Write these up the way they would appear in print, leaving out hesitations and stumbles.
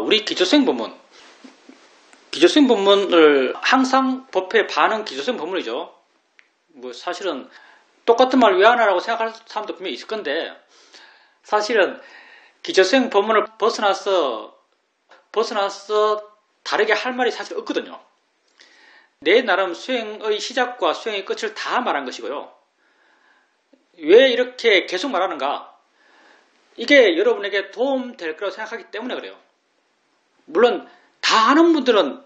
우리 기초수행 본문, 기초수행 본문을 항상 법에 반은 기초수행 본문이죠. 뭐 사실은 똑같은 말 왜 하나라고 생각할 사람도 분명히 있을 건데, 사실은 기초수행 본문을 벗어나서 다르게 할 말이 사실 없거든요. 내 나름 수행의 시작과 수행의 끝을 다 말한 것이고요. 왜 이렇게 계속 말하는가? 이게 여러분에게 도움될 거라고 생각하기 때문에 그래요. 물론 다 아는 분들은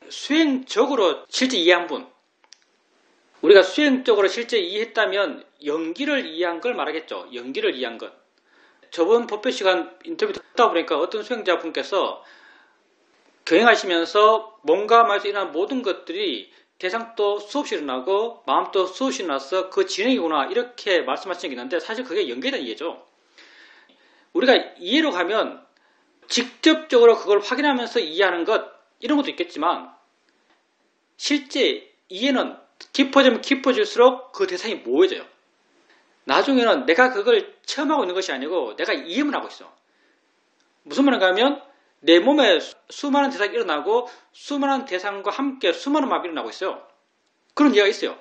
수행적으로 실제 이해한 분, 우리가 수행적으로 실제 이해했다면 연기를 이해한 걸 말하겠죠. 연기를 이해한 것. 저번 법회 시간 인터뷰 듣다 보니까 어떤 수행자분께서 경행하시면서 몸과 마음에서 일어난 모든 것들이 대상도 수없이 일어나고 마음도 수없이 일어나서 그 진행이구나 이렇게 말씀하신 게 있는데, 사실 그게 연계에 대한 이해죠. 우리가 이해로 가면 직접적으로 그걸 확인하면서 이해하는 것, 이런 것도 있겠지만 실제 이해는 깊어지면 깊어질수록 그 대상이 모호해져요. 나중에는 내가 그걸 체험하고 있는 것이 아니고 내가 이해만 하고 있어. 무슨 말인가 하면 내 몸에 수많은 대상이 일어나고 수많은 대상과 함께 수많은 마음이 일어나고 있어요. 그런 이해가 있어요.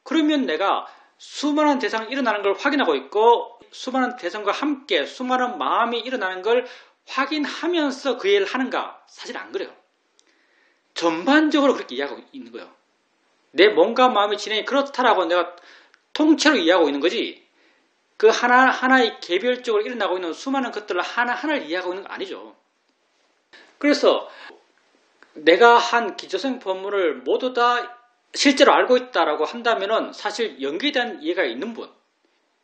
그러면 내가 수많은 대상이 일어나는 걸 확인하고 있고 수많은 대상과 함께 수많은 마음이 일어나는 걸 확인하면서 그 이해를 하는가? 사실 안 그래요. 전반적으로 그렇게 이해하고 있는 거예요. 내 몸과 마음의 진행이 그렇다라고 내가 통째로 이해하고 있는 거지, 그 하나하나의 개별적으로 일어나고 있는 수많은 것들을 하나하나를 이해하고 있는 거 아니죠. 그래서 내가 한 기초수행 법문을 모두 다 실제로 알고 있다라고 한다면은 사실 연기에 대한 이해가 있는 분,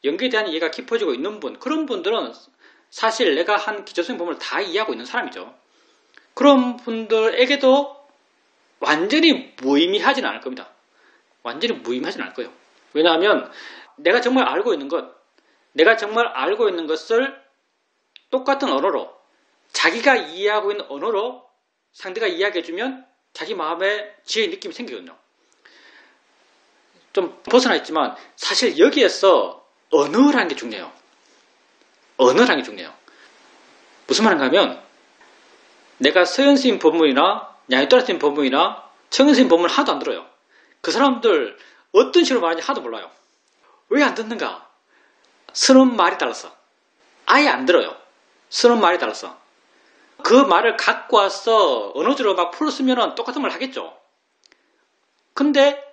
연기에 대한 이해가 깊어지고 있는 분, 그런 분들은 사실 내가 한 기초수행 법문을 다 이해하고 있는 사람이죠. 그런 분들에게도 완전히 무의미하지는 않을 겁니다. 완전히 무의미하지는 않을 거예요. 왜냐하면 내가 정말 알고 있는 것, 내가 정말 알고 있는 것을 똑같은 언어로, 자기가 이해하고 있는 언어로 상대가 이야기해주면 자기 마음에 지혜의 느낌이 생기거든요. 좀 벗어나 있지만 사실 여기에서 언어라는 게 중요해요. 언어라는 게 중요해요. 무슨 말인가 하면 내가 서현스님 법문이나 양희또라스님 법문이나 청현스님 법문을 하나도 안 들어요. 그 사람들 어떤 식으로 말하는지 하나도 몰라요. 왜 안 듣는가? 쓰는 말이 달라서. 아예 안 들어요. 쓰는 말이 달라서. 그 말을 갖고 와서 언어적으로 막 풀었으면 똑같은 말 하겠죠. 근데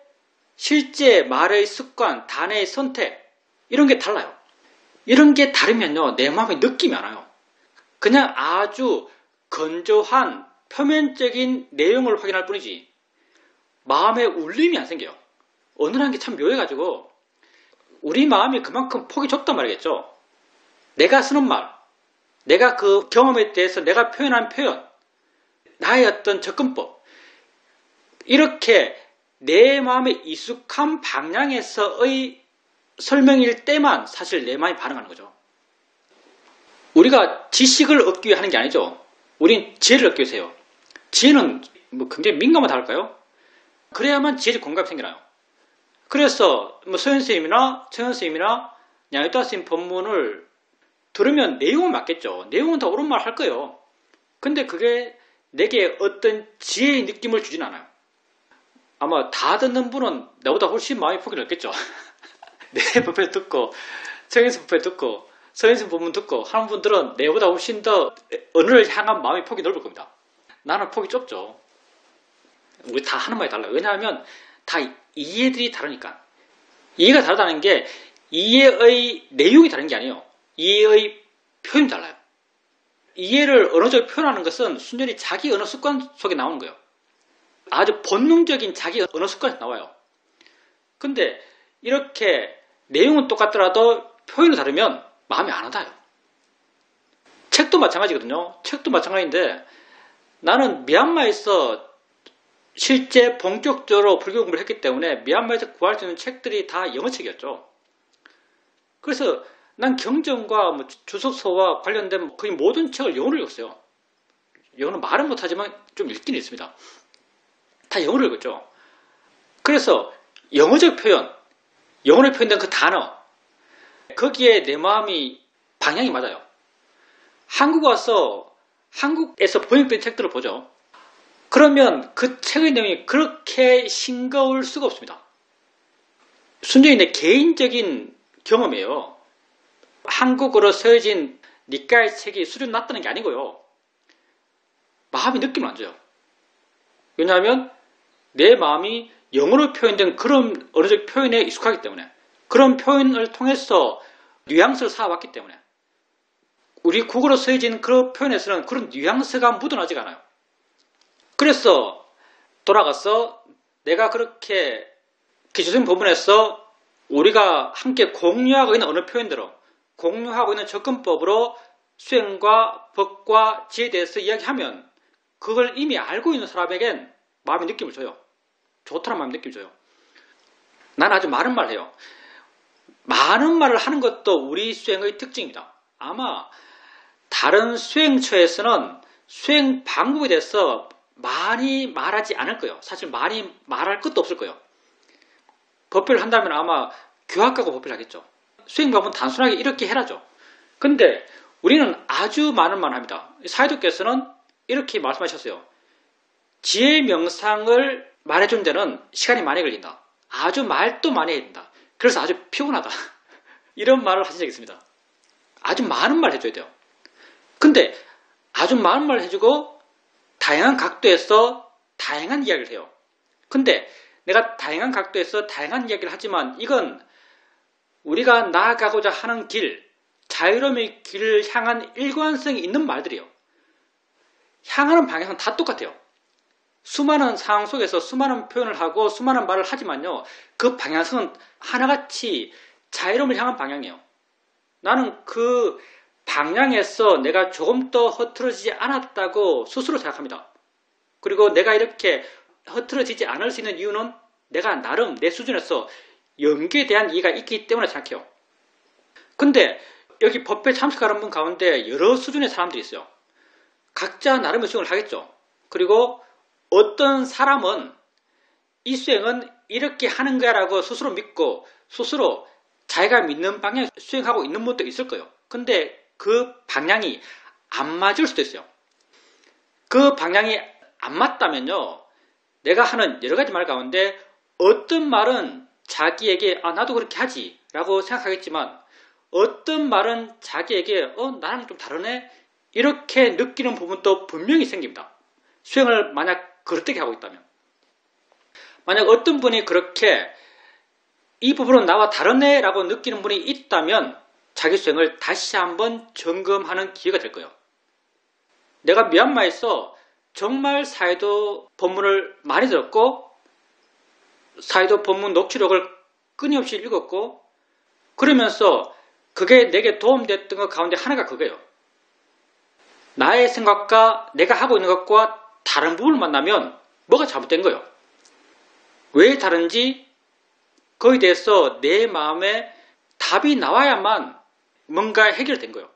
실제 말의 습관, 단어의 선택, 이런 게 달라요. 이런 게 다르면요, 내 마음에 느낌이 안 와요. 그냥 아주 건조한 표면적인 내용을 확인할 뿐이지 마음에 울림이 안 생겨요. 언어라는 게 참 묘해가지고 우리 마음이 그만큼 폭이 좁단 말이겠죠. 내가 쓰는 말, 내가 그 경험에 대해서 내가 표현한 표현, 나의 어떤 접근법, 이렇게 내 마음에 익숙한 방향에서의 설명일 때만 사실 내 마음이 반응하는 거죠. 우리가 지식을 얻기 위해 하는 게 아니죠. 우린 지혜를 얻기 위해서 해요. 지혜는 뭐 굉장히 민감하다 할까요? 그래야만 지혜적 공감이 생겨나요. 그래서 뭐 서현스님이나 청현스님이나 양희또라스님 법문을 들으면 내용은 맞겠죠. 내용은 다 옳은 말 할 거예요. 근데 그게 내게 어떤 지혜의 느낌을 주진 않아요. 아마 다 듣는 분은 나보다 훨씬 마음이 폭이 넓겠죠. 내 법회 듣고 청현스 법회 듣고 서현스 법문 듣고 하는 분들은 내보다 훨씬 더 언어를 향한 마음의 폭이 넓을 겁니다. 나는 폭이 좁죠. 우리 다 하는 말이 달라요. 왜냐하면 다 이해들이 다르니까. 이해가 다르다는 게 이해의 내용이 다른 게 아니에요. 이해의 표현이 달라요. 이해를 언어적으로 표현하는 것은 순전히 자기 언어 습관 속에 나오는 거예요. 아주 본능적인 자기 언어 습관에서 나와요. 근데 이렇게 내용은 똑같더라도 표현이 다르면 마음이 안 와닿아요. 책도 마찬가지거든요. 책도 마찬가지인데 나는 미얀마에서 실제 본격적으로 불교 공부를 했기 때문에 미얀마에서 구할 수 있는 책들이 다 영어책이었죠. 그래서 난 경전과 뭐 주석서와 관련된 거의 모든 책을 영어로 읽었어요. 영어는 말은 못하지만 좀 읽기는 있습니다. 다 영어로 읽었죠. 그래서 영어적 표현, 영어로 표현된 그 단어, 거기에 내 마음이 방향이 맞아요. 한국 와서 한국에서 번역된 책들을 보죠. 그러면 그 책의 내용이 그렇게 싱거울 수가 없습니다. 순전히 내 개인적인 경험이에요. 한국어로 쓰여진 니까의 책이 수준 낮다는 게 아니고요. 마음이 느낌을 안 줘요. 왜냐하면 내 마음이 영어로 표현된 그런 언어적 표현에 익숙하기 때문에, 그런 표현을 통해서 뉘앙스를 쌓아왔기 때문에, 우리 국어로 쓰여진 그런 표현에서는 그런 뉘앙스가 묻어나지가 않아요. 그래서 돌아가서 내가 그렇게 기초적인 부분에서 우리가 함께 공유하고 있는 언어 표현대로, 공유하고 있는 접근법으로 수행과 법과 지혜에 대해서 이야기하면 그걸 이미 알고 있는 사람에겐 마음의 느낌을 줘요. 좋다는 마음의 느낌을 줘요. 나는 아주 많은 말을 해요. 많은 말을 하는 것도 우리 수행의 특징입니다. 아마 다른 수행처에서는 수행 방법에 대해서 많이 말하지 않을 거예요. 사실 많이 말할 것도 없을 거예요. 법회를 한다면 아마 교학하고 법회를 하겠죠. 수행 방법은 단순하게 이렇게 해라죠. 근데 우리는 아주 많은 말을 합니다. 사회도께서는 이렇게 말씀하셨어요. 지혜 명상을 말해준 데는 시간이 많이 걸린다. 아주 말도 많이 해야 된다. 그래서 아주 피곤하다. 이런 말을 하신 적이 있습니다. 아주 많은 말 해줘야 돼요. 근데 아주 많은 말 해주고 다양한 각도에서 다양한 이야기를 해요. 근데 내가 다양한 각도에서 다양한 이야기를 하지만 이건 우리가 나아가고자 하는 길, 자유로움의 길을 향한 일관성이 있는 말들이에요. 향하는 방향은 다 똑같아요. 수많은 상황 속에서 수많은 표현을 하고 수많은 말을 하지만요, 그 방향성은 하나같이 자유로움을 향한 방향이에요. 나는 그 방향에서 내가 조금 더 흐트러지지 않았다고 스스로 생각합니다. 그리고 내가 이렇게 흐트러지지 않을 수 있는 이유는 내가 나름 내 수준에서 연기에 대한 이해가 있기 때문에 생각해요. 근데 여기 법회 참석하는 분 가운데 여러 수준의 사람들이 있어요. 각자 나름의 수행을 하겠죠. 그리고 어떤 사람은 이 수행은 이렇게 하는 거라고 스스로 믿고 스스로 자기가 믿는 방향에 수행하고 있는 분도 있을 거예요. 근데 그 방향이 안 맞을 수도 있어요. 그 방향이 안 맞다면요, 내가 하는 여러 가지 말 가운데 어떤 말은 자기에게 나도 그렇게 하지 라고 생각하겠지만, 어떤 말은 자기에게 나랑 좀 다르네 이렇게 느끼는 부분도 분명히 생깁니다. 수행을 만약 그릇되게 하고 있다면, 만약 어떤 분이 그렇게 이 부분은 나와 다르네 라고 느끼는 분이 있다면 자기 수행을 다시 한번 점검하는 기회가 될 거예요. 내가 미얀마에서 정말 사이도 법문을 많이 들었고 사이도 법문 녹취록을 끊임없이 읽었고, 그러면서 그게 내게 도움됐던 것 가운데 하나가 그거예요. 나의 생각과 내가 하고 있는 것과 다른 부분을 만나면 뭐가 잘못된 거예요. 왜 다른지 거기에 대해서 내 마음에 답이 나와야만 뭔가 해결된 거예요.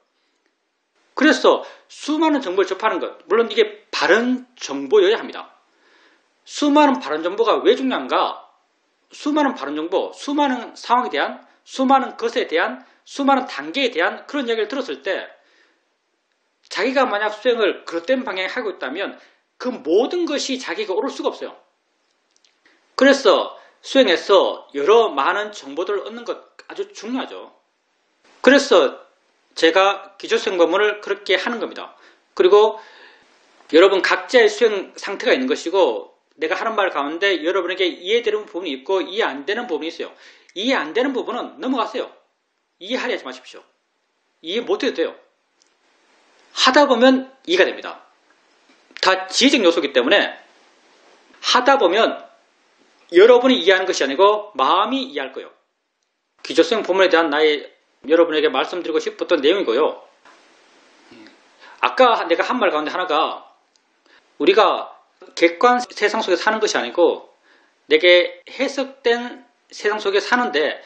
그래서 수많은 정보를 접하는 것, 물론 이게 바른 정보여야 합니다. 수많은 바른 정보가 왜 중요한가? 수많은 바른 정보, 수많은 상황에 대한, 수많은 것에 대한, 수많은 단계에 대한 그런 이야기를 들었을 때 자기가 만약 수행을 그릇된 방향에 하고 있다면 그 모든 것이 자기가 옳을 수가 없어요. 그래서 수행에서 여러 많은 정보들을 얻는 것 아주 중요하죠. 그래서 제가 기초수행 법문을 그렇게 하는 겁니다. 그리고 여러분 각자의 수행 상태가 있는 것이고, 내가 하는 말 가운데 여러분에게 이해되는 부분이 있고 이해 안 되는 부분이 있어요. 이해 안 되는 부분은 넘어가세요. 이해하려 하지 마십시오. 이해 못해도 돼요. 하다 보면 이해가 됩니다. 다 지혜적 요소이기 때문에 하다 보면 여러분이 이해하는 것이 아니고 마음이 이해할 거예요. 기초수행 법문에 대한 나의 여러분에게 말씀드리고 싶었던 내용이고요. 아까 내가 한 말 가운데 하나가, 우리가 객관 세상 속에 사는 것이 아니고 내게 해석된 세상 속에 사는데,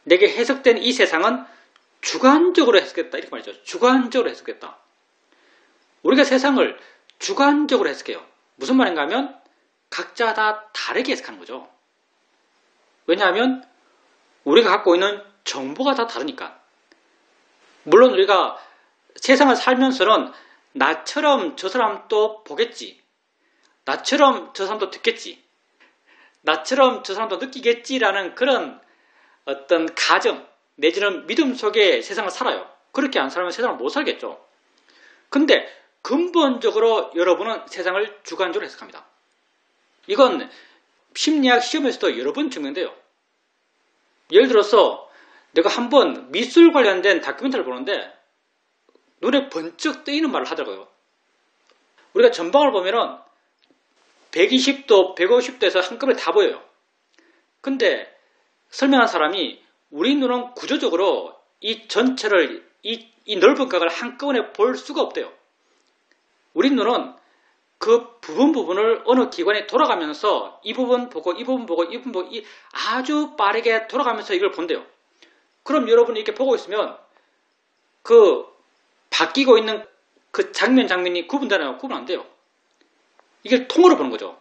내게 해석된 이 세상은 주관적으로 해석했다 이렇게 말이죠. 주관적으로 해석했다. 우리가 세상을 주관적으로 해석해요. 무슨 말인가 하면 각자 다 다르게 해석하는 거죠. 왜냐하면 우리가 갖고 있는 정보가 다 다르니까. 물론 우리가 세상을 살면서는 나처럼 저 사람도 보겠지. 나처럼 저 사람도 듣겠지. 나처럼 저 사람도 느끼겠지라는 그런 어떤 가정 내지는 믿음 속에 세상을 살아요. 그렇게 안 살면 세상을 못 살겠죠. 근데 근본적으로 여러분은 세상을 주관적으로 해석합니다. 이건 심리학 시험에서도 여러 번 증명돼요. 예를 들어서 내가 한번 미술 관련된 다큐멘터리를 보는데 눈에 번쩍 뜨이는 말을 하더라고요. 우리가 전방을 보면은 120도, 150도에서 한꺼번에 다 보여요. 근데 설명한 사람이 우리 눈은 구조적으로 이 전체를, 이 넓은 각을 한꺼번에 볼 수가 없대요. 우리 눈은 그 부분을 어느 기관에 돌아가면서 이 부분 보고 이 부분 보고 이 부분 보고 아주 빠르게 돌아가면서 이걸 본대요. 그럼 여러분이 이렇게 보고 있으면 그 바뀌고 있는 그 장면이 구분되나요? 구분 안 돼요. 이게 통으로 보는 거죠.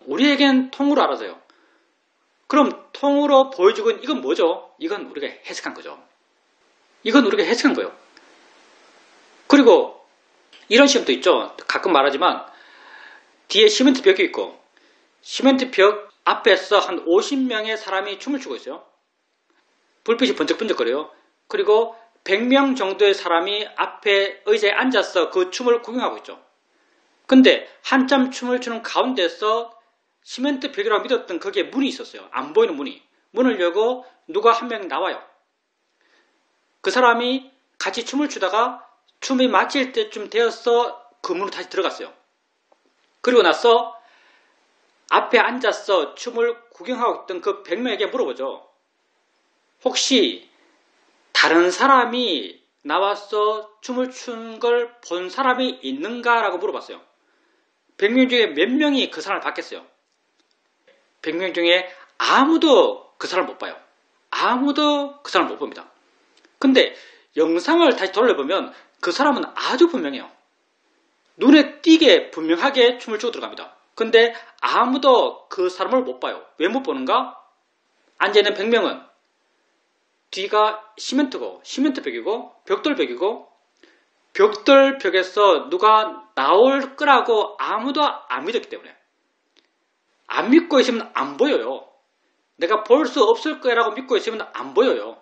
우리에겐 통으로 알아서요. 그럼 통으로 보여주고 이건 뭐죠? 이건 우리가 해석한 거죠. 이건 우리가 해석한 거예요. 그리고 이런 시험도 있죠. 가끔 말하지만 뒤에 시멘트 벽이 있고 시멘트 벽 앞에서 한 50명의 사람이 춤을 추고 있어요. 불빛이 번쩍번쩍거려요. 그리고 100명 정도의 사람이 앞에 의자에 앉아서 그 춤을 구경하고 있죠. 근데 한참 춤을 추는 가운데서 시멘트 벽이라고 믿었던 거기에 문이 있었어요. 안 보이는 문이. 문을 열고 누가 한 명 나와요. 그 사람이 같이 춤을 추다가 춤이 마칠 때쯤 되어서 그 문으로 다시 들어갔어요. 그리고 나서 앞에 앉아서 춤을 구경하고 있던 그 100명에게 물어보죠. 혹시 다른 사람이 나와서 춤을 춘 걸 본 사람이 있는가라고 물어봤어요. 100명 중에 몇 명이 그 사람을 봤겠어요? 100명 중에 아무도 그 사람을 못 봐요. 아무도 그 사람을 못 봅니다. 근데 영상을 다시 돌려보면 그 사람은 아주 분명해요. 눈에 띄게 분명하게 춤을 추고 들어갑니다. 근데 아무도 그 사람을 못 봐요. 왜 못 보는가? 앉아있는 100명은 뒤가 시멘트고 시멘트벽이고 벽돌벽이고 벽돌벽에서 누가 나올 거라고 아무도 안 믿었기 때문에 안 믿고 있으면 안 보여요. 내가 볼 수 없을 거라고 믿고 있으면 안 보여요.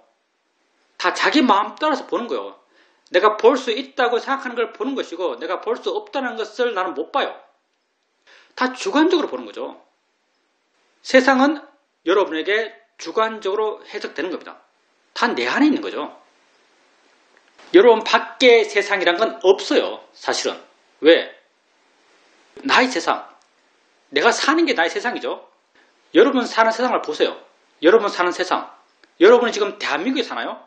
다 자기 마음 따라서 보는 거예요. 내가 볼 수 있다고 생각하는 걸 보는 것이고 내가 볼 수 없다는 것을 나는 못 봐요. 다 주관적으로 보는 거죠. 세상은 여러분에게 주관적으로 해석되는 겁니다. 다 내 안에 있는 거죠. 여러분 밖에 세상이란 건 없어요. 사실은. 왜? 나의 세상. 내가 사는 게 나의 세상이죠. 여러분 사는 세상을 보세요. 여러분 사는 세상. 여러분은 지금 대한민국에 사나요?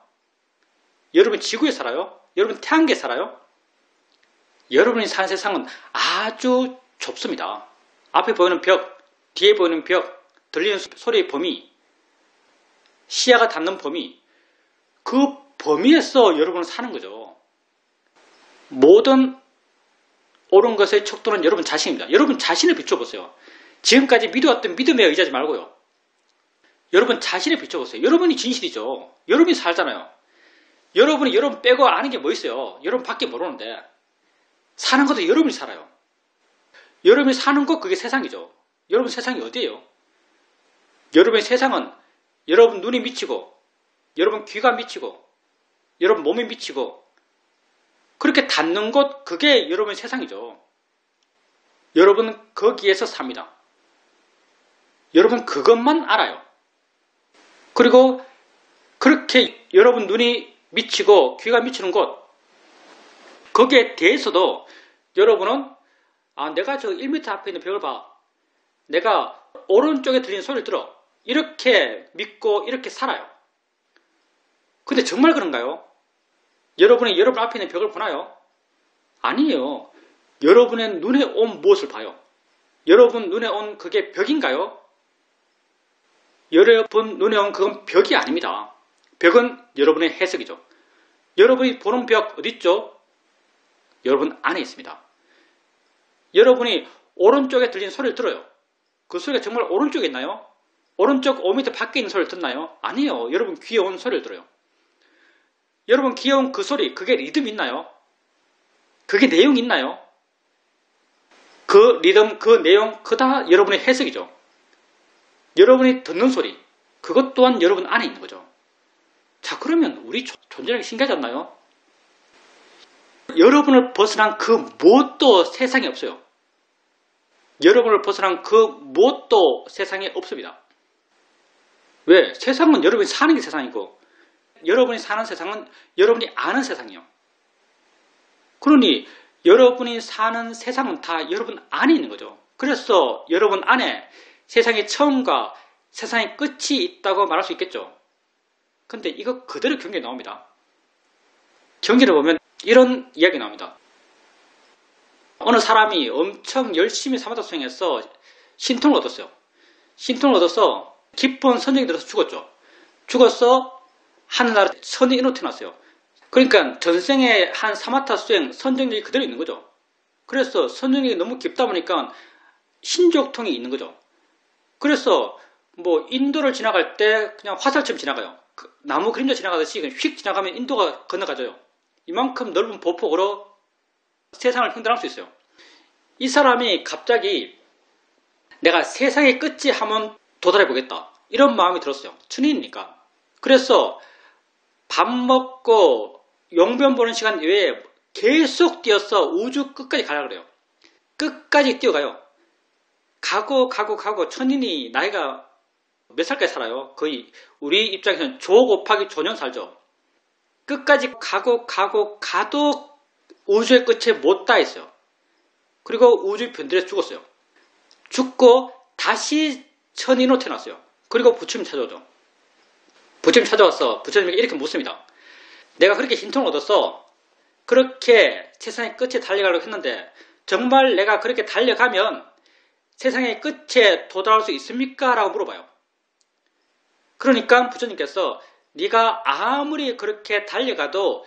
여러분 지구에 살아요? 여러분 태양계에 살아요? 여러분이 사는 세상은 아주 좁습니다. 앞에 보이는 벽, 뒤에 보이는 벽, 들리는 소리의 범위, 시야가 닿는 범위, 그 범위에서 여러분은 사는 거죠. 모든 옳은 것의 척도는 여러분 자신입니다. 여러분 자신을 비춰보세요. 지금까지 믿어왔던 믿음에 의지하지 말고요. 여러분 자신을 비춰보세요. 여러분이 진실이죠. 여러분이 살잖아요. 여러분이 여러분 빼고 아는 게 뭐 있어요? 여러분 밖에 모르는데 사는 것도 여러분이 살아요. 여러분이 사는 것 그게 세상이죠. 여러분 세상이 어디예요? 여러분의 세상은 여러분 눈이 미치고 여러분 귀가 미치고 여러분 몸이 미치고 그렇게 닿는 곳 그게 여러분의 세상이죠. 여러분 거기에서 삽니다. 여러분 그것만 알아요. 그리고 그렇게 여러분 눈이 미치고 귀가 미치는 곳 거기에 대해서도 여러분은 내가 저 1m 앞에 있는 벽을 봐. 내가 오른쪽에 들리는 소리를 들어. 이렇게 믿고 이렇게 살아요. 근데 정말 그런가요? 여러분이 여러분 앞에 있는 벽을 보나요? 아니에요. 여러분의 눈에 온 무엇을 봐요? 여러분 눈에 온 그게 벽인가요? 여러분 눈에 온 그건 벽이 아닙니다. 벽은 여러분의 해석이죠. 여러분이 보는 벽 어디 있죠? 여러분 안에 있습니다. 여러분이 오른쪽에 들리는 소리를 들어요. 그 소리가 정말 오른쪽에 있나요? 오른쪽 5m 밖에 있는 소리를 듣나요? 아니에요. 여러분 귀에 온 소리를 들어요. 여러분 귀에 온 그 소리, 그게 리듬 있나요? 그게 내용이 있나요? 그 리듬, 그 내용, 그다 여러분의 해석이죠. 여러분이 듣는 소리, 그것 또한 여러분 안에 있는 거죠. 자, 그러면 우리 존재라는 게 신기하지 않나요? 여러분을 벗어난 그 무엇도 세상에 없어요. 여러분을 벗어난 그 무엇도 세상에 없습니다. 왜? 세상은 여러분이 사는 게 세상이고 여러분이 사는 세상은 여러분이 아는 세상이요. 그러니 여러분이 사는 세상은 다 여러분 안에 있는 거죠. 그래서 여러분 안에 세상의 처음과 세상의 끝이 있다고 말할 수 있겠죠. 근데 이거 그대로 경계에 나옵니다. 경계를 보면 이런 이야기 나옵니다. 어느 사람이 엄청 열심히 사마다 수행해서 신통을 얻었어요. 신통을 얻어서 깊은 선정이 들어서 죽었죠. 죽어서 하늘나라 선이 인으로 태어났어요. 그러니까 전생에 한 사마타 수행 선정력이 그대로 있는 거죠. 그래서 선정력이 너무 깊다 보니까 신족통이 있는 거죠. 그래서 뭐 인도를 지나갈 때 그냥 화살처럼 지나가요. 나무 그림자 지나가듯이 휙 지나가면 인도가 건너가져요. 이만큼 넓은 보폭으로 세상을 횡단할 수 있어요. 이 사람이 갑자기 내가 세상의 끝이 한번 도달해 보겠다. 이런 마음이 들었어요. 천인이니까. 그래서 밥 먹고 용변 보는 시간 외에 계속 뛰어서 우주 끝까지 가려고 그래요. 끝까지 뛰어가요. 가고 천인이 나이가 몇 살까지 살아요? 거의 우리 입장에서는 조 곱하기 조년 살죠. 끝까지 가도 우주의 끝에 못 닿았어요. 그리고 우주 변들에서 죽었어요. 죽고 다시 천인으로 태어났어요. 그리고 부처님 찾아오죠. 부처님 찾아와서 부처님에게 이렇게 묻습니다. 내가 그렇게 신통을 얻어서 그렇게 세상의 끝에 달려가려고 했는데 정말 내가 그렇게 달려가면 세상의 끝에 도달할 수 있습니까? 라고 물어봐요. 그러니까 부처님께서 네가 아무리 그렇게 달려가도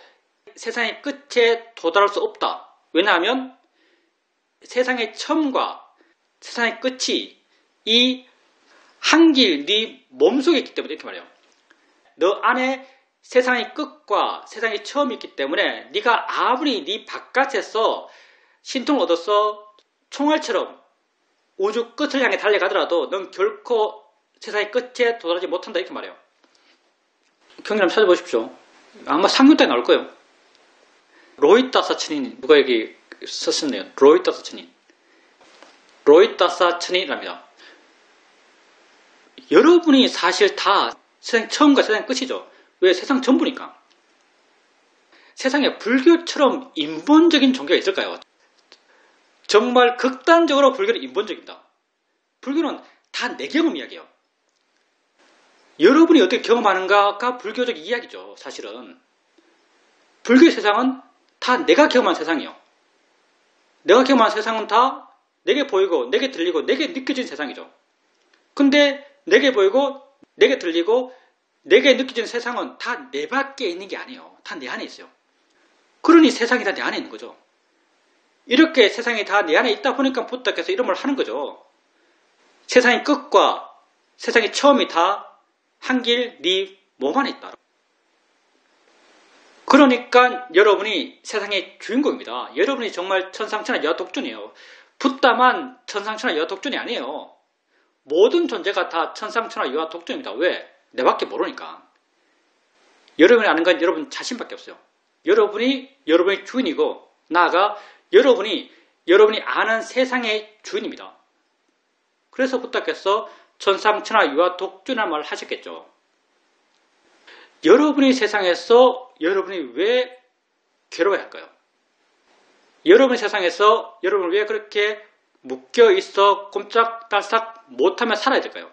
세상의 끝에 도달할 수 없다. 왜냐하면 세상의 처음과 세상의 끝이 이 한길 네 몸속에 있기 때문에 이렇게 말해요. 너 안에 세상의 끝과 세상의 처음이 있기 때문에 네가 아무리 네 바깥에서 신통을 얻어서 총알처럼 우주 끝을 향해 달려가더라도 넌 결코 세상의 끝에 도달하지 못한다 이렇게 말해요. 경리 한번 찾아보십시오. 아마 상류단에 나올 거예요. 로히타사 천인 누가 여기 썼었네요. 로히타사 천인. 로히타사 천인이랍니다. 여러분이 사실 다 세상 처음과 세상 끝이죠. 왜? 세상 전부니까. 세상에 불교처럼 인본적인 종교가 있을까요? 정말 극단적으로 불교는 인본적입니다. 불교는 다 내 경험 이야기예요. 여러분이 어떻게 경험하는가가 불교적 이야기죠. 사실은. 불교의 세상은 다 내가 경험한 세상이에요. 내가 경험한 세상은 다 내게 보이고 내게 들리고 내게 느껴진 세상이죠. 근데 내게 보이고 내게 들리고 내게 느껴지는 세상은 다 내 밖에 있는 게 아니에요. 다 내 안에 있어요. 그러니 세상이 다 내 안에 있는 거죠. 이렇게 세상이 다 내 안에 있다 보니까 부탁해서 이런 말 하는 거죠. 세상의 끝과 세상의 처음이 다 한길 네 몸 안에 있다. 그러니까 여러분이 세상의 주인공입니다. 여러분이 정말 천상천하 여독존이에요. 붓다만 천상천하 여독존이 아니에요. 모든 존재가 다 천상천하 여독존입니다. 왜? 내밖에 모르니까. 여러분이 아는 건 여러분 자신밖에 없어요. 여러분이 여러분의 주인이고 나아가 여러분이 아는 세상의 주인입니다. 그래서 부탁해서 천상천하 유아독존이라는 말을 하셨겠죠. 여러분이 세상에서 여러분이 왜 괴로워야 할까요? 여러분의 세상에서 여러분을 왜 그렇게 묶여있어 꼼짝달싹 못하며 살아야 될까요?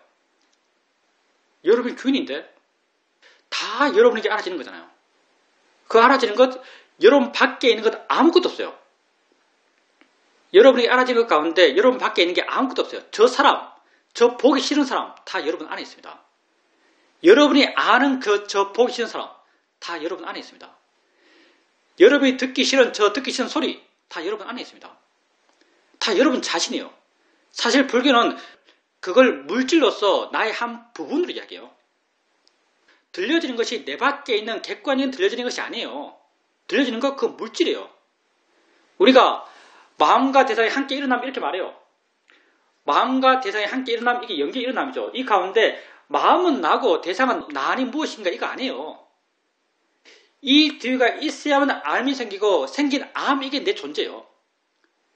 여러분이 주인인데 다 여러분에게 알아지는 거잖아요. 그 알아지는 것, 여러분 밖에 있는 것 아무것도 없어요. 여러분이 알아지는 것 가운데 여러분 밖에 있는 게 아무것도 없어요. 저 사람, 저 보기 싫은 사람 다 여러분 안에 있습니다. 여러분이 아는 저 보기 싫은 사람 다 여러분 안에 있습니다. 여러분이 듣기 싫은 저 듣기 싫은 소리 다 여러분 안에 있습니다. 다 여러분 자신이에요. 사실 불교는 그걸 물질로서 나의 한 부분으로 이야기해요. 들려지는 것이 내 밖에 있는 객관적인 들려지는 것이 아니에요. 들려지는 것 그 물질이에요. 우리가 마음과 대상이 함께 일어나면 이렇게 말해요. 마음과 대상이 함께 일어나면 이게 연계 일어남이죠. 이 가운데 마음은 나고 대상은 나니 무엇인가 이거 아니에요. 이 뒤가 있어야만 암이 생기고 생긴 암 이게 내 존재예요.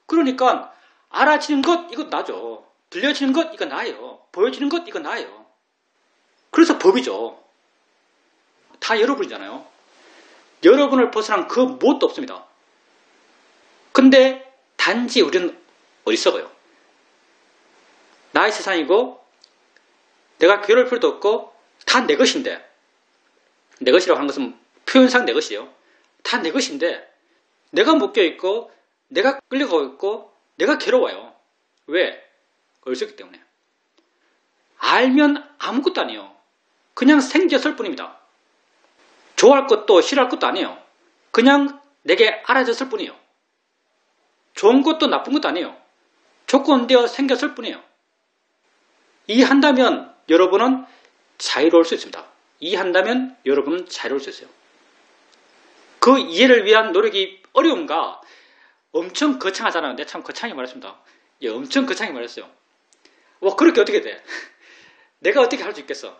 그러니까 알아지는 것 이거 나죠. 들려지는 것 이거 나예요. 보여지는 것 이거 나예요. 그래서 법이죠. 다 여러분이잖아요. 여러분을 벗어난 그 무엇도 없습니다. 근데 단지 우리는 어디 썩어요. 나의 세상이고 내가 괴로울 필요도 없고 다 내 것인데, 내 것이라고 하는 것은 표현상 내 것이에요. 다 내 것인데 내가 묶여있고 내가 끌려가고 있고 내가 괴로워요. 왜? 어리석기 때문에. 알면 아무것도 아니에요. 그냥 생겼을 뿐입니다. 좋아할 것도 싫어할 것도 아니에요. 그냥 내게 알아졌을 뿐이에요. 좋은 것도 나쁜 것도 아니에요. 조건되어 생겼을 뿐이에요. 이해한다면 여러분은 자유로울 수 있습니다. 이해한다면 여러분은 자유로울 수 있어요. 그 이해를 위한 노력이 어려운가? 엄청 거창하잖아요. 내가 참 거창하게 말했습니다. 예, 엄청 거창하게 말했어요. 그렇게 어떻게 돼? 내가 어떻게 할 수 있겠어?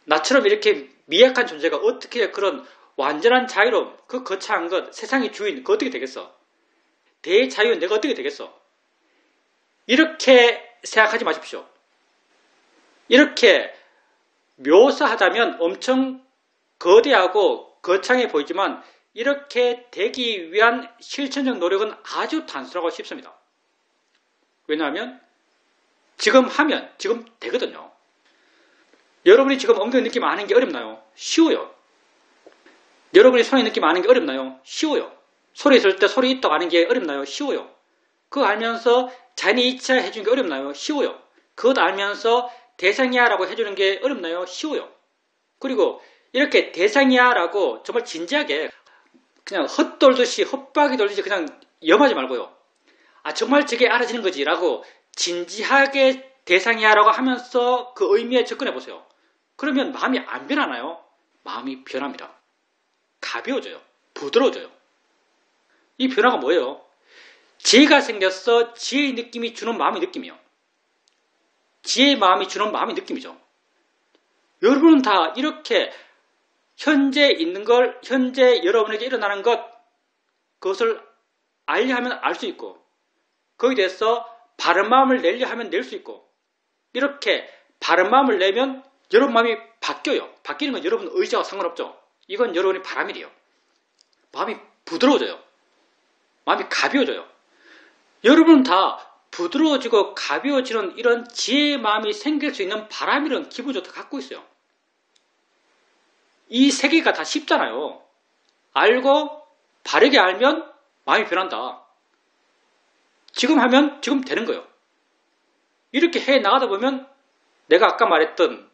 나처럼 이렇게 미약한 존재가 어떻게 그런 완전한 자유로움, 그 거창한 것, 세상의 주인, 그거 어떻게 되겠어? 대자유, 내가 어떻게 되겠어? 이렇게 생각하지 마십시오. 이렇게 묘사하자면 엄청 거대하고 거창해 보이지만 이렇게 되기 위한 실천적 노력은 아주 단순하고 쉽습니다. 왜냐하면 지금 하면 지금 되거든요. 여러분이 지금 엉덩이 느낌 아는 게 어렵나요? 쉬워요. 여러분이 손에 느낌 아는 게 어렵나요? 쉬워요. 소리 있을 때 소리 있다고 아는 게 어렵나요? 쉬워요. 그거 알면서 자연이 이차 해주는 게 어렵나요? 쉬워요. 그것 알면서 대상이야 라고 해주는 게 어렵나요? 쉬워요. 그리고 이렇게 대상이야 라고 정말 진지하게 그냥 헛돌듯이 헛박이 돌듯이 그냥 염하지 말고요. 정말 저게 알아지는 거지 라고 진지하게 대상이야 라고 하면서 그 의미에 접근해 보세요. 그러면 마음이 안 변하나요? 마음이 변합니다. 가벼워져요. 부드러워져요. 이 변화가 뭐예요? 지혜가 생겼어. 지혜의 느낌이 주는 마음의 느낌이요. 지혜의 마음이 주는 마음의 느낌이죠. 여러분은 다 이렇게 현재 있는 걸, 현재 여러분에게 일어나는 것, 그것을 알려 하면 알 수 있고, 거기에 대해서 바른 마음을 내려 하면 낼 수 있고, 이렇게 바른 마음을 내면 여러분 마음이 바뀌어요. 바뀌는 건 여러분 의지와 상관없죠. 이건 여러분의 바람이래요. 마음이 부드러워져요. 마음이 가벼워져요. 여러분은 다 부드러워지고 가벼워지는 이런 지혜의 마음이 생길 수 있는 바람이란 기본적으로 갖고 있어요. 이 세 개가 다 쉽잖아요. 알고 바르게 알면 마음이 변한다. 지금 하면 지금 되는 거예요. 이렇게 해 나가다 보면 내가 아까 말했던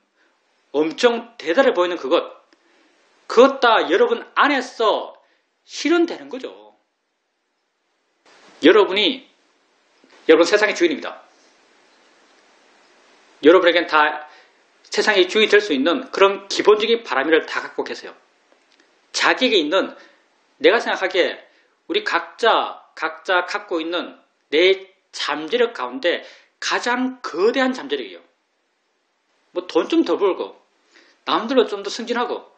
엄청 대단해 보이는 그것 다 여러분 안에서 실현되는 거죠. 여러분 세상의 주인입니다. 여러분에겐 다 세상의 주인이 될 수 있는 그런 기본적인 바람을 다 갖고 계세요. 자기에게 있는 내가 생각하기에 우리 각자 갖고 있는 내 잠재력 가운데 가장 거대한 잠재력이에요. 돈 좀 더 벌고 남들로 좀 더 승진하고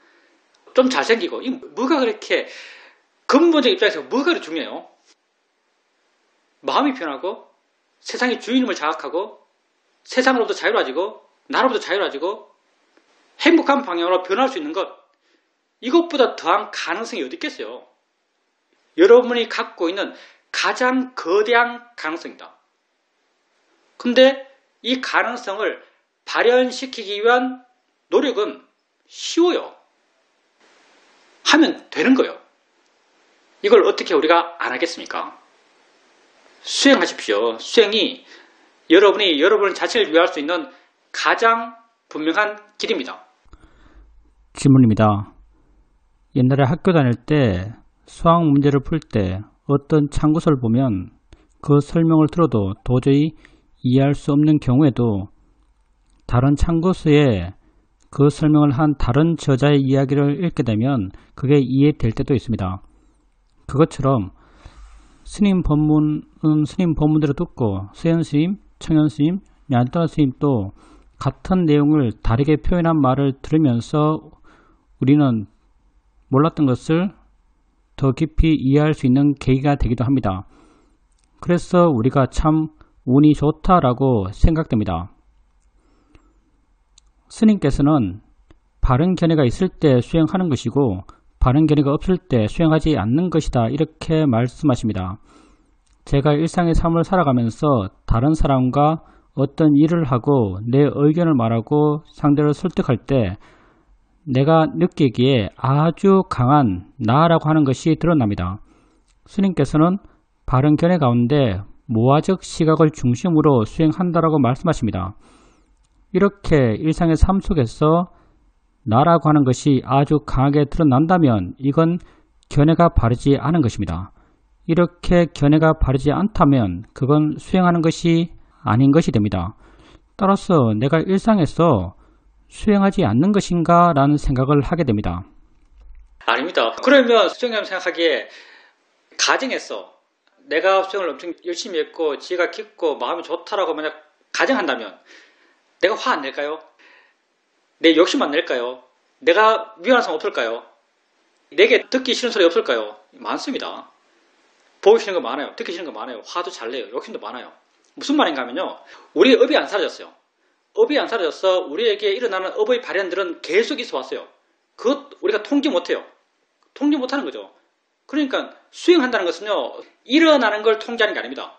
좀 잘생기고 이 뭐가 그렇게 근본적 입장에서 뭐가 그렇게 중요해요? 마음이 변하고 세상의 주인임을 자각하고 세상으로부터 자유로워지고 나로부터 자유로워지고 행복한 방향으로 변할 수 있는 것 이것보다 더한 가능성이 어디 있겠어요? 여러분이 갖고 있는 가장 거대한 가능성이다. 근데 이 가능성을 발현시키기 위한 노력은 쉬워요. 하면 되는 거예요. 이걸 어떻게 우리가 안 하겠습니까? 수행하십시오. 수행이 여러분이 여러분 자신을 위할 수 있는 가장 분명한 길입니다. 질문입니다. 옛날에 학교 다닐 때 수학 문제를 풀 때 어떤 참고서를 보면 그 설명을 들어도 도저히 이해할 수 없는 경우에도 다른 참고서에 그 설명을 한 다른 저자의 이야기를 읽게 되면 그게 이해될 때도 있습니다. 그것처럼 스님 법문은 스님 법문대로 듣고 수현 스님, 청현 스님, 얀따 스님도 같은 내용을 다르게 표현한 말을 들으면서 우리는 몰랐던 것을 더 깊이 이해할 수 있는 계기가 되기도 합니다. 그래서 우리가 참 운이 좋다라고 생각됩니다. 스님께서는 바른 견해가 있을 때 수행하는 것이고 바른 견해가 없을 때 수행하지 않는 것이다 이렇게 말씀하십니다. 제가 일상의 삶을 살아가면서 다른 사람과 어떤 일을 하고 내 의견을 말하고 상대를 설득할 때 내가 느끼기에 아주 강한 나라고 하는 것이 드러납니다. 스님께서는 바른 견해 가운데 모아적 시각을 중심으로 수행한다라고 말씀하십니다. 이렇게 일상의 삶 속에서 나라고 하는 것이 아주 강하게 드러난다면 이건 견해가 바르지 않은 것입니다. 이렇게 견해가 바르지 않다면 그건 수행하는 것이 아닌 것이 됩니다. 따라서 내가 일상에서 수행하지 않는 것인가 라는 생각을 하게 됩니다. 아닙니다. 그러면 수행자님 생각하기에 가정에서 내가 수행을 엄청 열심히 했고 지혜가 깊고 마음이 좋다라고 만약 가정한다면 내가 화 안 낼까요? 내 욕심 안 낼까요? 내가 미워하는 사람 없을까요? 내게 듣기 싫은 소리 없을까요? 많습니다. 보기 싫은 거 많아요. 듣기 싫은 거 많아요. 화도 잘 내요. 욕심도 많아요. 무슨 말인가 하면요. 우리의 업이 안 사라졌어요. 업이 안 사라져서 우리에게 일어나는 업의 발현들은 계속 있어 왔어요. 그것 우리가 통제 못해요. 통제 못하는 거죠. 그러니까 수행한다는 것은요. 일어나는 걸 통제하는 게 아닙니다.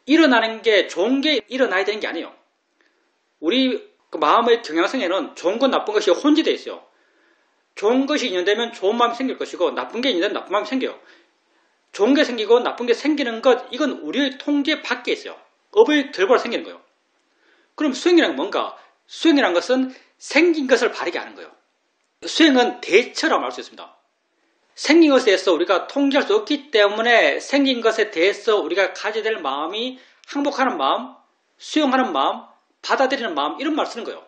일어나는 게 좋은 게 일어나야 되는 게 아니에요. 우리 마음의 경향성에는 좋은 것 나쁜 것이 혼재되어 있어요. 좋은 것이 인연되면 좋은 마음이 생길 것이고 나쁜 게 인연되면 나쁜 마음이 생겨요. 좋은 게 생기고 나쁜 게 생기는 것 이건 우리의 통제 밖에 있어요. 업의 결과로 생기는 거예요. 그럼 수행이란 뭔가? 수행이란 것은 생긴 것을 바르게 하는 거예요. 수행은 대처라고 할 수 있습니다. 생긴 것에 대해서 우리가 통제할 수 없기 때문에 생긴 것에 대해서 우리가 가져야 될 마음이 항복하는 마음, 수용하는 마음, 받아들이는 마음 이런 말 쓰는 거예요.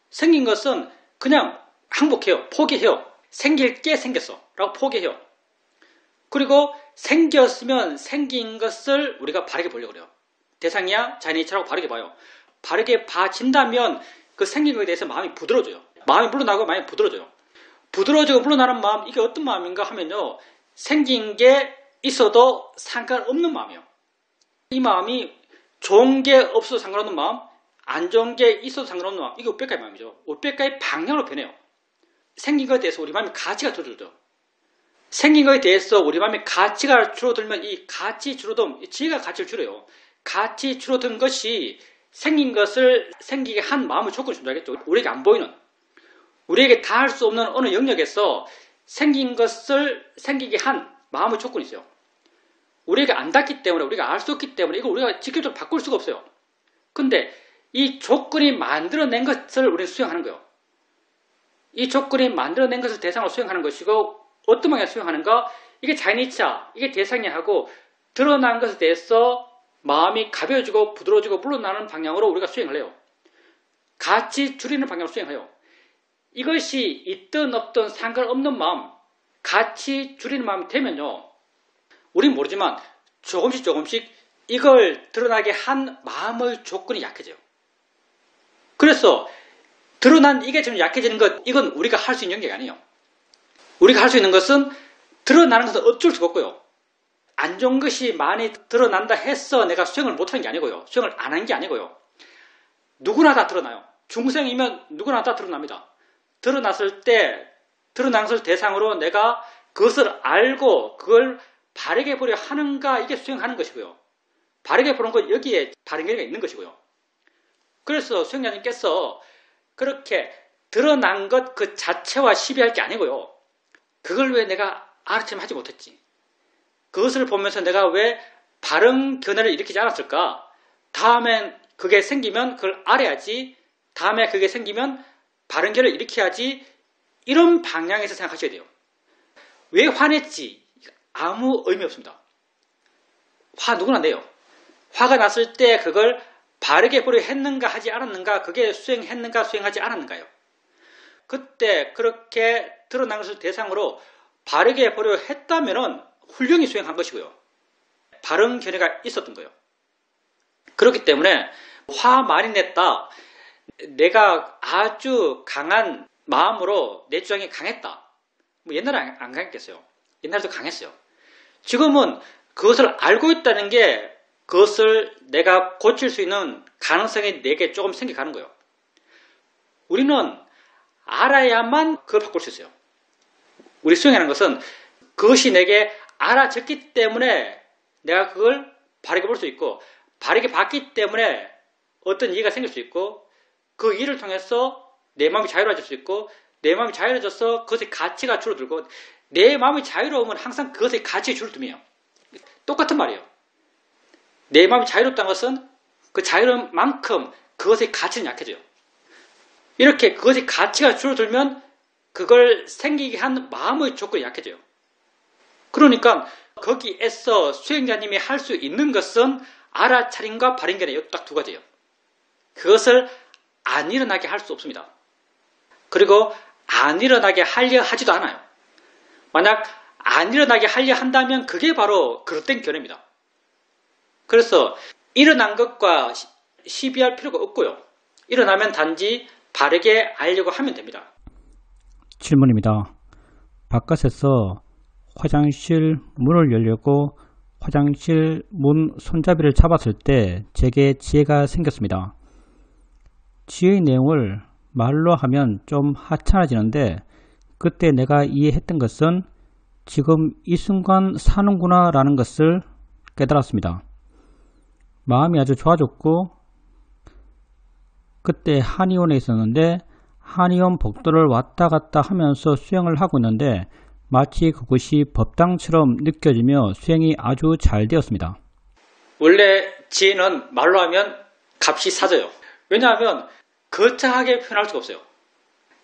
생긴 것은 그냥 항복해요. 포기해요. 생길 게 생겼어 라고 포기해요. 그리고 생겼으면 생긴 것을 우리가 바르게 보려고 그래요. 대상이야 자연이차라고 바르게 봐요. 바르게 봐진다면 그 생긴 것에 대해서 마음이 부드러워져요. 마음이 물러나고 마음이 부드러워져요. 부드러워지고 물러나는 마음 이게 어떤 마음인가 하면요. 생긴 게 있어도 상관없는 마음이에요. 이 마음이 좋은 게 없어도 상관없는 마음, 안 좋은 게 있어도 상관없는 마음 이게 우백가의 마음이죠. 우백가의 방향으로 변해요. 생긴 것에 대해서 우리 마음이 가치가 줄어들죠. 생긴 것에 대해서 우리 마음의 가치가 줄어들면 이 가치 줄어듦, 지혜가 가치를 줄여요. 가치 줄어든 것이 생긴 것을 생기게 한 마음의 조건이 존재하겠죠. 우리에게 안 보이는, 우리에게 닿을 수 없는 어느 영역에서 생긴 것을 생기게 한 마음의 조건이 있어요. 우리에게 안 닿기 때문에, 우리가 알 수 없기 때문에 이거 우리가 직접적으로 바꿀 수가 없어요. 근데 이 조건이 만들어낸 것을 우리는 수행하는 거예요. 이 조건이 만들어낸 것을 대상으로 수행하는 것이고 어떤 방향으로 수행하는가? 이게 자연이차, 이게 대상이 하고 드러난 것에 대해서 마음이 가벼워지고 부드러워지고 물러나는 방향으로 우리가 수행을 해요. 가치 줄이는 방향으로 수행해요. 이것이 있든 없든 상관없는 마음, 가치 줄이는 마음이 되면요. 우린 모르지만 조금씩 이걸 드러나게 한 마음의 조건이 약해져요. 그래서 드러난 이게 좀 약해지는 것, 이건 우리가 할 수 있는 영역이 아니에요. 우리가 할 수 있는 것은 드러나는 것은 어쩔 수가 없고요. 안 좋은 것이 많이 드러난다 해서 내가 수행을 못하는 게 아니고요. 수행을 안 한 게 아니고요. 누구나 다 드러나요. 중생이면 누구나 다 드러납니다. 드러났을 때 드러난 것을 대상으로 내가 그것을 알고 그걸 바르게 보려 하는가 이게 수행하는 것이고요. 바르게 보는 것 여기에 바른 견해가 있는 것이고요. 그래서 수행자님께서 그렇게 드러난 것 그 자체와 시비할 게 아니고요. 그걸 왜 내가 알아채면 하지 못했지? 그것을 보면서 내가 왜 바른 견해를 일으키지 않았을까? 다음엔 그게 생기면 그걸 알아야지. 다음에 그게 생기면 바른 견해를 일으켜야지. 이런 방향에서 생각하셔야 돼요. 왜 화냈지? 아무 의미 없습니다. 화 누구나 내요. 화가 났을 때 그걸 바르게 보려 했는가 하지 않았는가, 그게 수행했는가 수행하지 않았는가요. 그때 그렇게 드러난 것을 대상으로 바르게 보려 했다면 훌륭히 수행한 것이고요. 바른 견해가 있었던 거예요. 그렇기 때문에 화 많이 냈다. 내가 아주 강한 마음으로 내 주장이 강했다. 뭐 옛날에 안 강했겠어요. 옛날에도 강했어요. 지금은 그것을 알고 있다는 게 그것을 내가 고칠 수 있는 가능성이 내게 조금 생겨가는 거예요. 우리는 알아야만 그걸 바꿀 수 있어요. 우리 수행하는 것은 그것이 내게 알아졌기 때문에 내가 그걸 바르게 볼 수 있고, 바르게 봤기 때문에 어떤 이해가 생길 수 있고, 그 이해를 통해서 내 마음이 자유로워질 수 있고, 내 마음이 자유로워져서 그것의 가치가 줄어들고, 내 마음이 자유로우면 항상 그것의 가치가 줄어들어요. 똑같은 말이에요. 내 마음이 자유롭다는 것은 그 자유로운 만큼 그것의 가치는 약해져요. 이렇게 그것의 가치가 줄어들면 그걸 생기게 한 마음의 조건이 약해져요. 그러니까 거기에서 수행자님이 할 수 있는 것은 알아차림과 바른 견해, 이 딱 두 가지예요. 그것을 안 일어나게 할 수 없습니다. 그리고 안 일어나게 하려 하지도 않아요. 만약 안 일어나게 하려 한다면 그게 바로 그릇된 견해입니다. 그래서 일어난 것과 시비할 필요가 없고요. 일어나면 단지 바르게 알려고 하면 됩니다. 질문입니다. 바깥에서 화장실 문을 열려고 화장실 문 손잡이를 잡았을 때 제게 지혜가 생겼습니다. 지혜의 내용을 말로 하면 좀 하찮아지는데 그때 내가 이해했던 것은 지금 이 순간 사는구나 라는 것을 깨달았습니다. 마음이 아주 좋아졌고 그때 한의원에 있었는데 한의원 복도를 왔다 갔다 하면서 수행을 하고 있는데 마치 그곳이 법당처럼 느껴지며 수행이 아주 잘 되었습니다. 원래 지혜는 말로 하면 값이 사져요. 왜냐하면 거창하게 표현할 수가 없어요.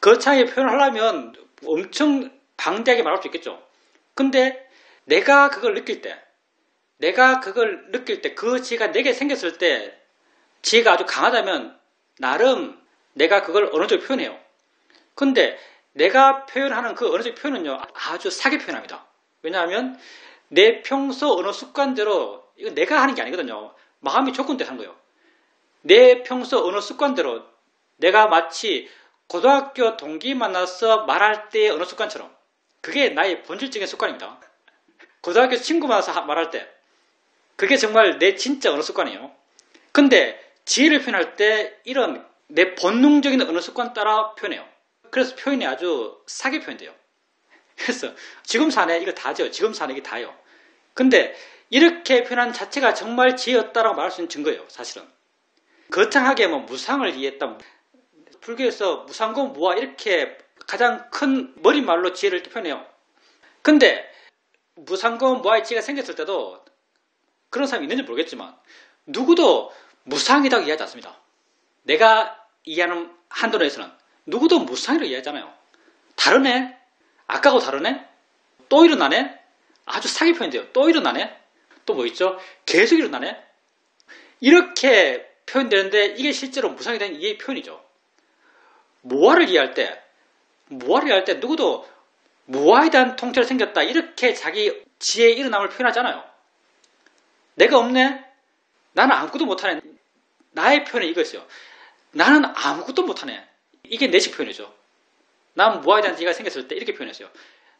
거창하게 표현하려면 엄청 방대하게 말할 수 있겠죠. 근데 내가 그걸 느낄 때, 그 지혜가 내게 생겼을 때 지혜가 아주 강하다면 나름 내가 그걸 어느 정도 표현해요. 근데 내가 표현하는 그 어느 정도 표현은요, 아주 사게 표현합니다. 왜냐하면 내 평소 어느 습관대로, 이거 내가 하는 게 아니거든요. 마음이 조건대로 하는 거예요. 내 평소 어느 습관대로 내가 마치 고등학교 동기 만나서 말할 때의 어느 습관처럼, 그게 나의 본질적인 습관입니다. 고등학교 친구 만나서 말할 때, 그게 정말 내 진짜 언어 습관이에요. 근데 지혜를 표현할 때 이런 내 본능적인 언어 습관 따라 표현해요. 그래서 표현이 아주 사게 표현돼요. 그래서 지금 사네 이거 다죠. 지금 사네 이게 다요. 근데 이렇게 표현한 자체가 정말 지혜였다라고 말할 수 있는 증거예요. 사실은. 거창하게 뭐 무상을 이해했다. 불교에서 무상고 무아 이렇게 가장 큰 머리말로 지혜를 표현해요. 근데 무상고 무아의 지혜가 생겼을 때도 그런 사람이 있는지 모르겠지만 누구도 무상이라고 이해하지 않습니다. 내가 이해하는 한도 내에서는 누구도 무상이라고 이해하잖아요. 다르네? 아까하고 다르네? 또 일어나네? 아주 사기 표현돼요. 또 일어나네? 또 뭐 있죠? 계속 일어나네? 이렇게 표현되는데 이게 실제로 무상에 대한 이해의 표현이죠. 무아를 이해할 때 누구도 무아에 대한 통찰이 생겼다 이렇게 자기 지혜의 일어남을 표현하잖아요. 내가 없네? 나는 아무것도 못하네. 나의 표현이 이거였어요. 나는 아무것도 못하네. 이게 내식 표현이죠. 난 무아에 대한 이해가 생겼을 때 이렇게 표현했어요.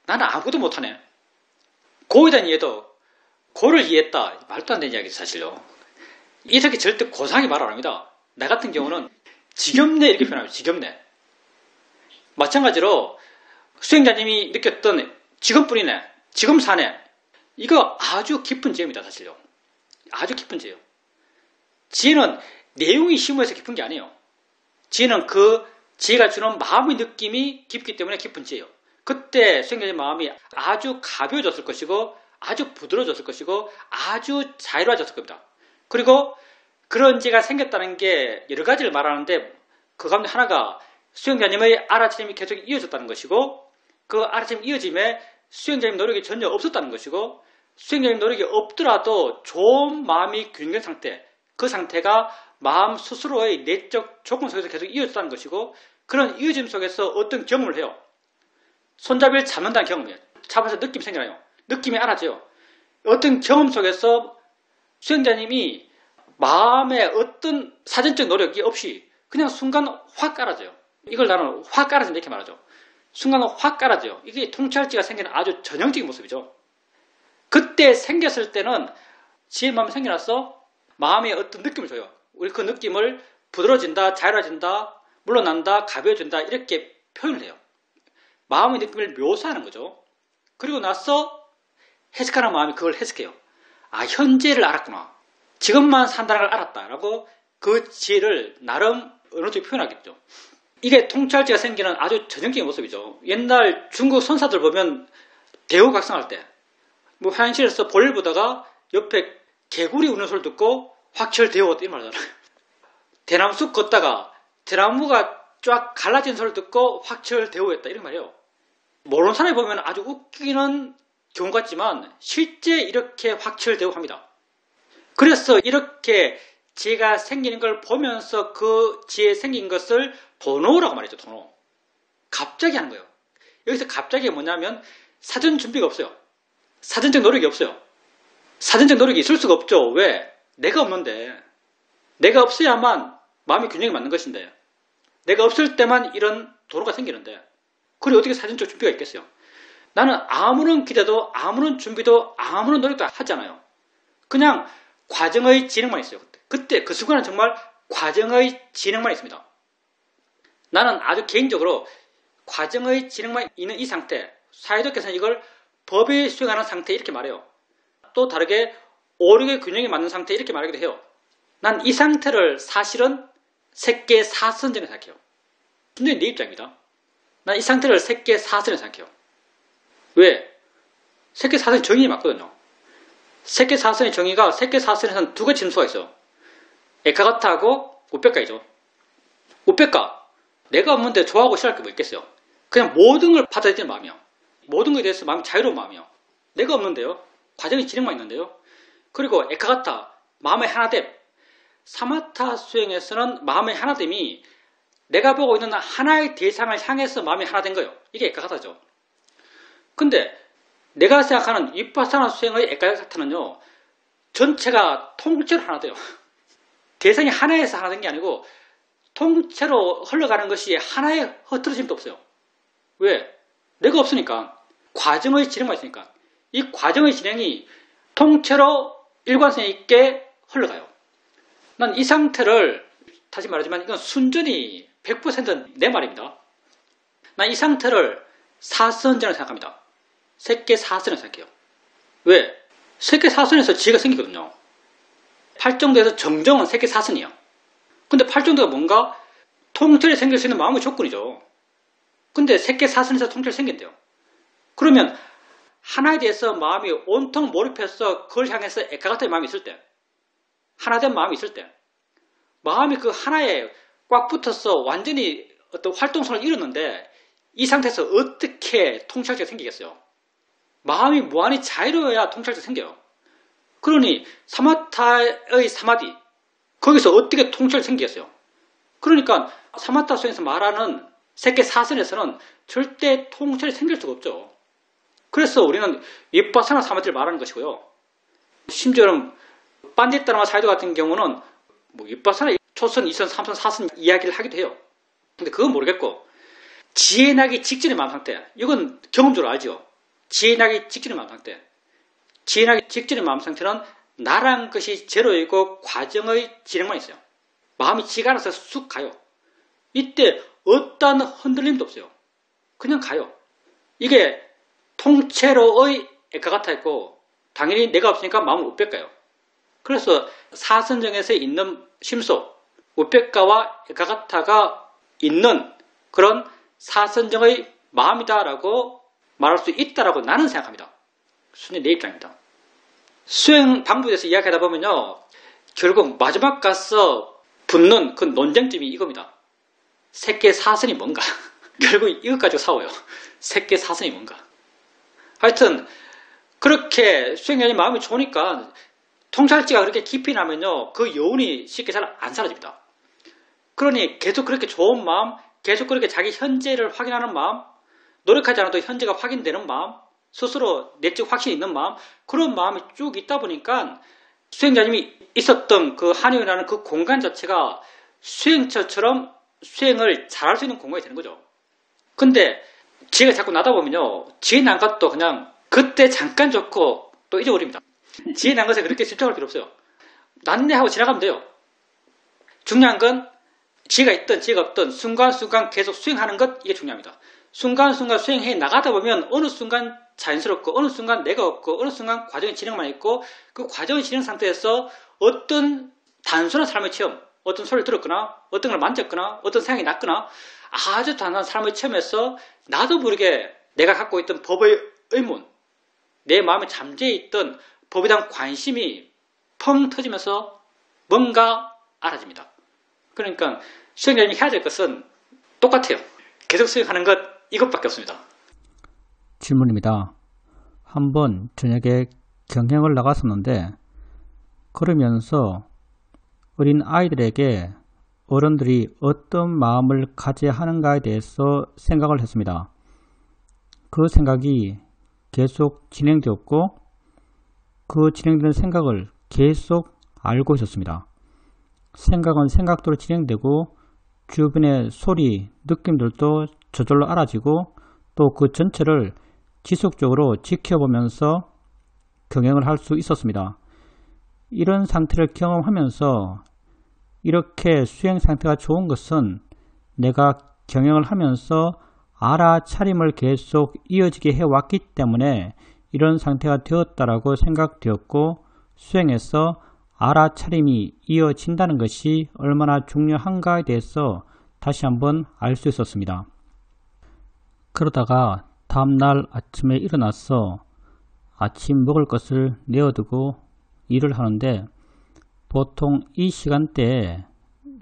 나는 아무것도 못하네. 고에 대한 이해도 고를 이해했다. 말도 안 되는 이야기죠, 사실요. 이렇게 절대 고상하게 말 안 합니다. 나 같은 경우는 지겹네 이렇게 표현합니다. 지겹네. 마찬가지로 수행자님이 느꼈던 지금뿐이네, 지금 사네. 이거 아주 깊은 지혜입니다, 사실요. 아주 깊은 지혜요. 지혜는 내용이 심오해서 깊은 게 아니에요. 지혜는 그 지혜가 주는 마음의 느낌이 깊기 때문에 깊은 지혜예요. 그때 수행자의 마음이 아주 가벼워졌을 것이고 아주 부드러워졌을 것이고 아주 자유로워졌을 겁니다. 그리고 그런 지혜가 생겼다는 게 여러 가지를 말하는데 그 가운데 하나가 수행자님의 알아차림이 계속 이어졌다는 것이고 그 알아차림 이어짐에 수행자님 노력이 전혀 없었다는 것이고 수행자님 노력이 없더라도 좋은 마음이 균형 상태, 그 상태가 마음 스스로의 내적 조건 속에서 계속 이어졌다는 것이고 그런 이어짐 속에서 어떤 경험을 해요. 손잡이를 잡는다는 경험이에요. 잡아서 느낌이 생겨나요. 느낌이 알아져요. 어떤 경험 속에서 수행자님이 마음에 어떤 사전적 노력이 없이 그냥 순간 확 깔아져요. 이걸 나는 확 깔아진다 이렇게 말하죠. 순간 확 깔아져요. 이게 통찰지가 생기는 아주 전형적인 모습이죠. 그때 생겼을 때는 지혜 마음이 생겨나서 마음에 어떤 느낌을 줘요. 우리 그 느낌을 부드러워진다, 자유로워진다, 물러난다, 가벼워진다 이렇게 표현을 해요. 마음의 느낌을 묘사하는 거죠. 그리고 나서 해석하는 마음이 그걸 해석해요. 아, 현재를 알았구나. 지금만 산다는 걸 알았다라고 그 지혜를 나름 어느 정도 표현하겠죠. 이게 통찰지가 생기는 아주 전형적인 모습이죠. 옛날 중국 선사들 보면 대우각성할 때 뭐 화장실에서 볼일 보다가 옆에 개구리 우는 소리 듣고 확철 대우었다 이 말이잖아요. 대나무 숲 걷다가 대나무가 쫙 갈라진 소리 듣고 확철 대우했다 이런 말이에요. 모르는 사람이 보면 아주 웃기는 경우 같지만 실제 이렇게 확철 대우합니다. 그래서 이렇게 지혜가 생기는 걸 보면서 그 지혜 생긴 것을 도노라고 말이죠. 도노. 갑자기 하는 거예요. 여기서 갑자기 뭐냐면 사전 준비가 없어요. 사전적 노력이 없어요. 사전적 노력이 있을 수가 없죠. 왜? 내가 없는데. 내가 없어야만 마음의 균형이 맞는 것인데. 내가 없을 때만 이런 도노가 생기는데. 그리고 어떻게 사전적 준비가 있겠어요? 나는 아무런 기대도 아무런 준비도 아무런 노력도 하지 않아요. 그냥 과정의 진행만 있어요. 그때 그 순간은 정말 과정의 진행만 있습니다. 나는 아주 개인적으로 과정의 진행만 있는 이 상태, 사회적께서는 이걸 법에 수행하는 상태 이렇게 말해요. 또 다르게 오력의 균형이 맞는 상태 이렇게 말하기도 해요. 난 이 상태를 사실은 색계 사선전에 생각해요. 분명히 내 입장입니다. 난 이 상태를 색계 사선에 생각해요. 왜? 색계 사선의 정의이 맞거든요. 색계 사선의 정의가 색계 사선에서는 두 가지 짐수가 있어요. 에카가타하고 우페카이죠. 우페카, 내가 없는데 좋아하고 싫어할 게 뭐 있겠어요. 그냥 모든 걸 받아들이는 마음이요. 모든 것에 대해서 마음이 자유로운 마음이요. 내가 없는데요. 과정의 진행만 있는데요. 그리고 에카가타, 마음의 하나됨. 사마타 수행에서는 마음의 하나됨이 내가 보고 있는 하나의 대상을 향해서 마음이 하나 된 거예요. 이게 에카가타죠. 근데 내가 생각하는 위파사나 수행의 에카가타는요. 전체가 통째로 하나 돼요. 대상이 하나에서 하나 된 게 아니고 통째로 흘러가는 것이 하나에 흐트러짐도 없어요. 왜? 내가 없으니까. 과정의 진행만 있으니까. 이 과정의 진행이 통째로 일관성 있게 흘러가요. 난 이 상태를 다시 말하지만 이건 순전히 100% 내 말입니다. 난 이 상태를 사선전을 생각합니다. 색계 사선을 생각해요. 왜? 색계 사선에서 지혜가 생기거든요. 팔정도에서 정정은 색계 사선이에요. 근데 팔정도가 뭔가 통찰이 생길 수 있는 마음의 조건이죠. 근데 색계 사선에서 통찰이 생긴대요. 그러면 하나에 대해서 마음이 온통 몰입해서 그걸 향해서 에카가타의 마음이 있을 때, 하나된 마음이 있을 때, 마음이 그 하나에 꽉 붙어서 완전히 어떤 활동성을 잃었는데 이 상태에서 어떻게 통찰지가 생기겠어요? 마음이 무한히 자유로워야 통찰지가 생겨요. 그러니 사마타의 사마디, 거기서 어떻게 통찰이 생기겠어요? 그러니까 사마타 수행에서 말하는 색계 사선에서는 절대 통찰이 생길 수가 없죠. 그래서 우리는 위파사나 사마디를 말하는 것이고요. 심지어는 빤디따라마 사이도 같은 경우는 뭐 위파사나 초선, 2선, 3선, 4선 이야기를 하기도 해요. 근데 그건 모르겠고 지혜 나기 직전의 마음 상태, 이건 경험적으로 알죠. 지혜 나기 직전의 마음 상태. 지혜 나기 직전의 마음 상태는 나란 것이 제로이고 과정의 진행만 있어요. 마음이 지가 알아서 쑥 가요. 이때 어떠한 흔들림도 없어요. 그냥 가요. 이게 통째로의 에카가타였고 당연히 내가 없으니까 마음을 우백가요. 그래서 사선정에서 있는 심소, 우백가와 에카가타가 있는 그런 사선정의 마음이다라고 말할 수 있다라고 나는 생각합니다. 순전히 내 입장입니다. 수행 방법에 대해서 이야기하다 보면요. 결국 마지막 가서 붙는 그 논쟁점이 이겁니다. 색계 사선이 뭔가. 결국 이것 가지고 싸워요. 색계 사선이 뭔가. 하여튼 그렇게 수행자님 마음이 좋으니까 통찰지가 그렇게 깊이 나면요. 그 여운이 쉽게 잘 안 사라집니다. 그러니 계속 그렇게 좋은 마음, 계속 그렇게 자기 현재를 확인하는 마음, 노력하지 않아도 현재가 확인되는 마음, 스스로 내적 확신이 있는 마음, 그런 마음이 쭉 있다 보니까 수행자님이 있었던 그 한의원이라는 그 공간 자체가 수행처처럼 수행을 잘할 수 있는 공간이 되는 거죠. 근데 지혜가 자꾸 나다 보면요, 지혜 난 것도 그냥 그때 잠깐 좋고 또 잊어버립니다. 지혜 난 것에 그렇게 집착할 필요 없어요. 낫네 하고 지나가면 돼요. 중요한 건 지혜가 있든 지혜가 없든 순간순간 계속 수행하는 것, 이게 중요합니다. 순간순간 수행해 나가다 보면 어느 순간 자연스럽고 어느 순간 내가 없고 어느 순간 과정의 진행만 있고 그 과정의 진행 상태에서 어떤 단순한 삶의 체험, 어떤 소리를 들었거나 어떤 걸 만졌거나 어떤 생각이 났거나 아주 단순한 삶의 체험에서 나도 모르게 내가 갖고 있던 법의 의문, 내 마음에 잠재해 있던 법에 대한 관심이 펑 터지면서 뭔가 알아집니다. 그러니까 수행자님이 해야 될 것은 똑같아요. 계속 수행하는 것, 이것밖에 없습니다. 질문입니다. 한번 저녁에 경영을 나갔었는데 그러면서 어린 아이들에게 어른들이 어떤 마음을 가져야 하는가에 대해서 생각을 했습니다. 그 생각이 계속 진행되었고 그 진행되는 생각을 계속 알고 있었습니다. 생각은 생각대로 진행되고 주변의 소리, 느낌들도 저절로 알아지고 또 그 전체를 지속적으로 지켜보면서 경영을 할 수 있었습니다. 이런 상태를 경험하면서 이렇게 수행 상태가 좋은 것은 내가 경영을 하면서 알아차림을 계속 이어지게 해왔기 때문에 이런 상태가 되었다라고 생각되었고 수행에서 알아차림이 이어진다는 것이 얼마나 중요한가에 대해서 다시 한번 알 수 있었습니다. 그러다가 다음날 아침에 일어나서 아침 먹을 것을 내어두고 일을 하는데 보통 이 시간대에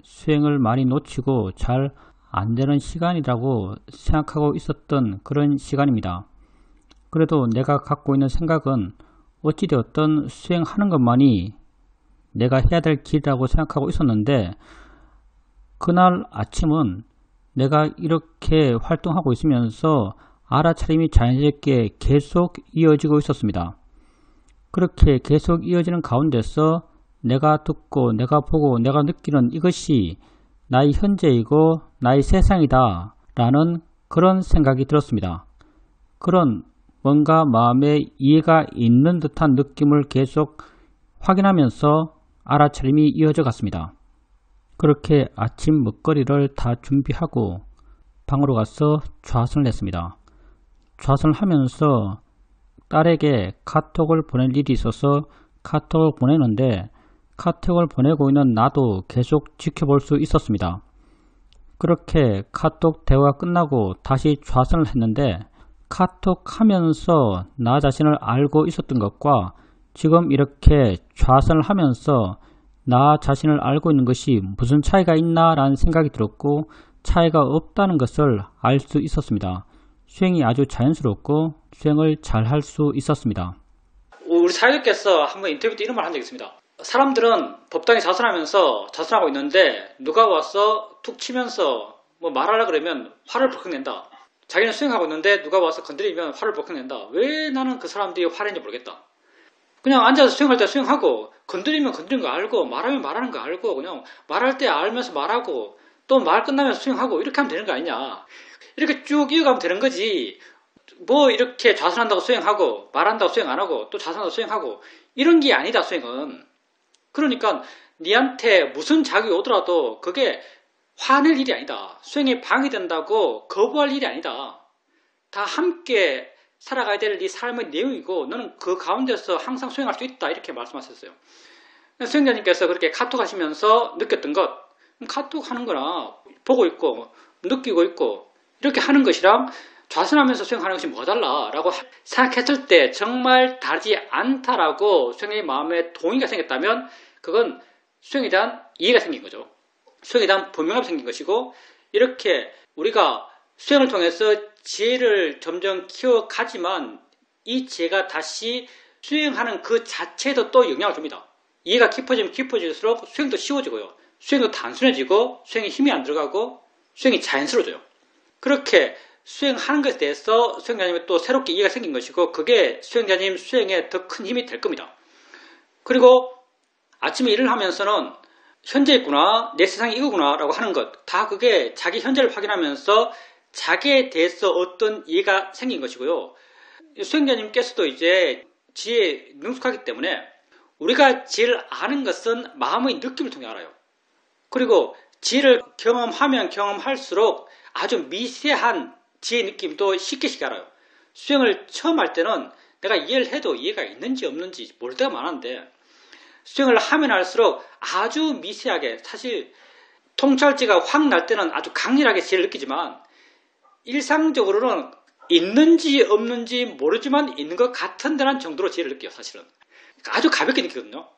수행을 많이 놓치고 잘 안되는 시간이라고 생각하고 있었던 그런 시간입니다. 그래도 내가 갖고 있는 생각은 어찌되었든 수행하는 것만이 내가 해야 될 길이라고 생각하고 있었는데 그날 아침은 내가 이렇게 활동하고 있으면서 알아차림이 자연스럽게 계속 이어지고 있었습니다. 그렇게 계속 이어지는 가운데서 내가 듣고 내가 보고 내가 느끼는 이것이 나의 현재이고 나의 세상이다 라는 그런 생각이 들었습니다. 그런 뭔가 마음에 이해가 있는 듯한 느낌을 계속 확인하면서 알아차림이 이어져 갔습니다. 그렇게 아침 먹거리를 다 준비하고 방으로 가서 좌선을 했습니다. 좌선을 하면서 딸에게 카톡을 보낼 일이 있어서 카톡을 보내는데 카톡을 보내고 있는 나도 계속 지켜볼 수 있었습니다. 그렇게 카톡 대화가 끝나고 다시 좌선을 했는데 카톡 하면서 나 자신을 알고 있었던 것과 지금 이렇게 좌선을 하면서 나 자신을 알고 있는 것이 무슨 차이가 있나 라는 생각이 들었고 차이가 없다는 것을 알 수 있었습니다. 수행이 아주 자연스럽고 수행을 잘 할 수 있었습니다. 우리 사회자께서 한번 인터뷰 때 이런 말 한 적이 있습니다. 사람들은 법당에 자선하고 있는데 누가 와서 툭 치면서 뭐 말하라 그러면 화를 벌컥 낸다. 자기는 수행하고 있는데 누가 와서 건드리면 화를 벌컥 낸다. 왜 나는 그 사람들이 화내는지 모르겠다. 그냥 앉아서 수행할 때 수행하고 건드리면 건드리는 거 알고 말하면 말하는 거 알고 그냥 말할 때 알면서 말하고 또 말 끝나면 수행하고 이렇게 하면 되는 거 아니냐. 이렇게 쭉 이어가면 되는 거지. 뭐 이렇게 좌선한다고 수행하고 말한다고 수행 안 하고 또 좌선한다고 수행하고 이런 게 아니다 수행은. 그러니까 니한테 무슨 자극이 오더라도 그게 화낼 일이 아니다. 수행에 방해된다고 거부할 일이 아니다. 다 함께 살아가야 될 네 삶의 내용이고 너는 그 가운데서 항상 수행할 수 있다 이렇게 말씀하셨어요. 수행자님께서 그렇게 카톡 하시면서 느꼈던 것, 카톡 하는 거나 보고 있고 느끼고 있고 이렇게 하는 것이랑 좌선하면서 수행하는 것이 뭐가 달라 라고 생각했을 때 정말 다르지 않다라고 수행의 마음에 동의가 생겼다면 그건 수행에 대한 이해가 생긴 거죠. 수행에 대한 분명함이 생긴 것이고 이렇게 우리가 수행을 통해서 지혜를 점점 키워가지만 이 지혜가 다시 수행하는 그 자체에도 또 영향을 줍니다. 이해가 깊어지면 깊어질수록 수행도 쉬워지고요. 수행도 단순해지고 수행에 힘이 안 들어가고 수행이 자연스러워져요. 그렇게 수행하는 것에 대해서 수행자님이 또 새롭게 이해가 생긴 것이고 그게 수행자님 수행에 더 큰 힘이 될 겁니다. 그리고 아침에 일을 하면서는 현재 있구나, 내 세상이 이거구나 라고 하는 것, 다 그게 자기 현재를 확인하면서 자기에 대해서 어떤 이해가 생긴 것이고요. 수행자님께서도 이제 지혜에 능숙하기 때문에 우리가 지혜를 아는 것은 마음의 느낌을 통해 알아요. 그리고 지혜를 경험하면 경험할수록 아주 미세한 지혜의 느낌도 쉽게 알아요. 수행을 처음 할 때는 내가 이해를 해도 이해가 있는지 없는지 모를 때가 많은데, 수행을 하면 할수록 아주 미세하게, 사실 통찰지가 확 날 때는 아주 강렬하게 지혜를 느끼지만 일상적으로는 있는지 없는지 모르지만 있는 것 같은 데란 정도로 지혜를 느껴요. 사실은 아주 가볍게 느끼거든요.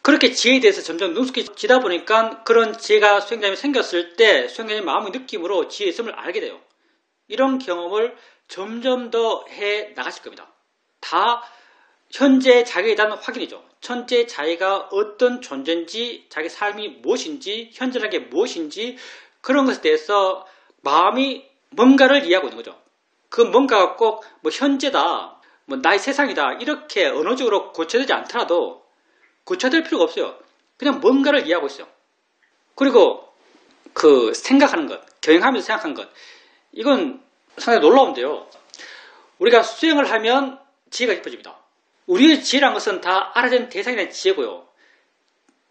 그렇게 지혜에 대해서 점점 능숙해지다 보니까 그런 지혜가 수행자님이 생겼을 때 수행자님 마음의 느낌으로 지혜의 있음을 알게 돼요. 이런 경험을 점점 더 해 나가실 겁니다. 다 현재 자기에 대한 확인이죠. 현재 자기가 어떤 존재인지, 자기 삶이 무엇인지, 현재라는 게 무엇인지, 그런 것에 대해서 마음이 뭔가를 이해하고 있는 거죠. 그 뭔가가 꼭 뭐 현재다, 뭐 나의 세상이다, 이렇게 언어적으로 고쳐되지 않더라도 고쳐될 필요가 없어요. 그냥 뭔가를 이해하고 있어요. 그리고 그 생각하는 것, 경영하면서 생각하는 것, 이건 상당히 놀라운데요. 우리가 수행을 하면 지혜가 깊어집니다. 우리의 지혜란 것은 다 알아진 대상에 대한 지혜고요.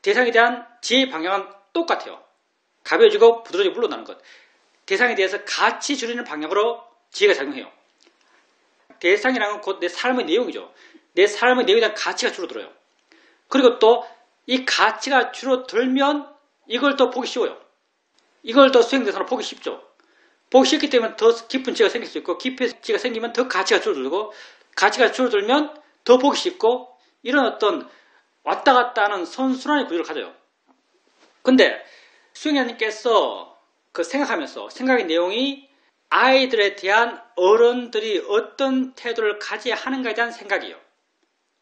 대상에 대한 지혜의 방향은 똑같아요. 가벼워지고 부드러워지고 물러나는 것. 대상에 대해서 가치 줄이는 방향으로 지혜가 작용해요. 대상이라는 건 곧 내 삶의 내용이죠. 내 삶의 내용에 대한 가치가 줄어들어요. 그리고 또 이 가치가 줄어들면 이걸 더 보기 쉬워요. 이걸 더 수행 대상으로 보기 쉽죠. 보기 쉽기 때문에 더 깊은 지혜가 생길 수 있고, 깊은 지혜가 생기면 더 가치가 줄어들고, 가치가 줄어들면 더 보기 쉽고, 이런 어떤 왔다 갔다 하는 선순환의 구조를 가져요. 근데 수행자님께서 그 생각하면서 생각의 내용이 아이들에 대한 어른들이 어떤 태도를 가져야 하는가에 대한 생각이에요.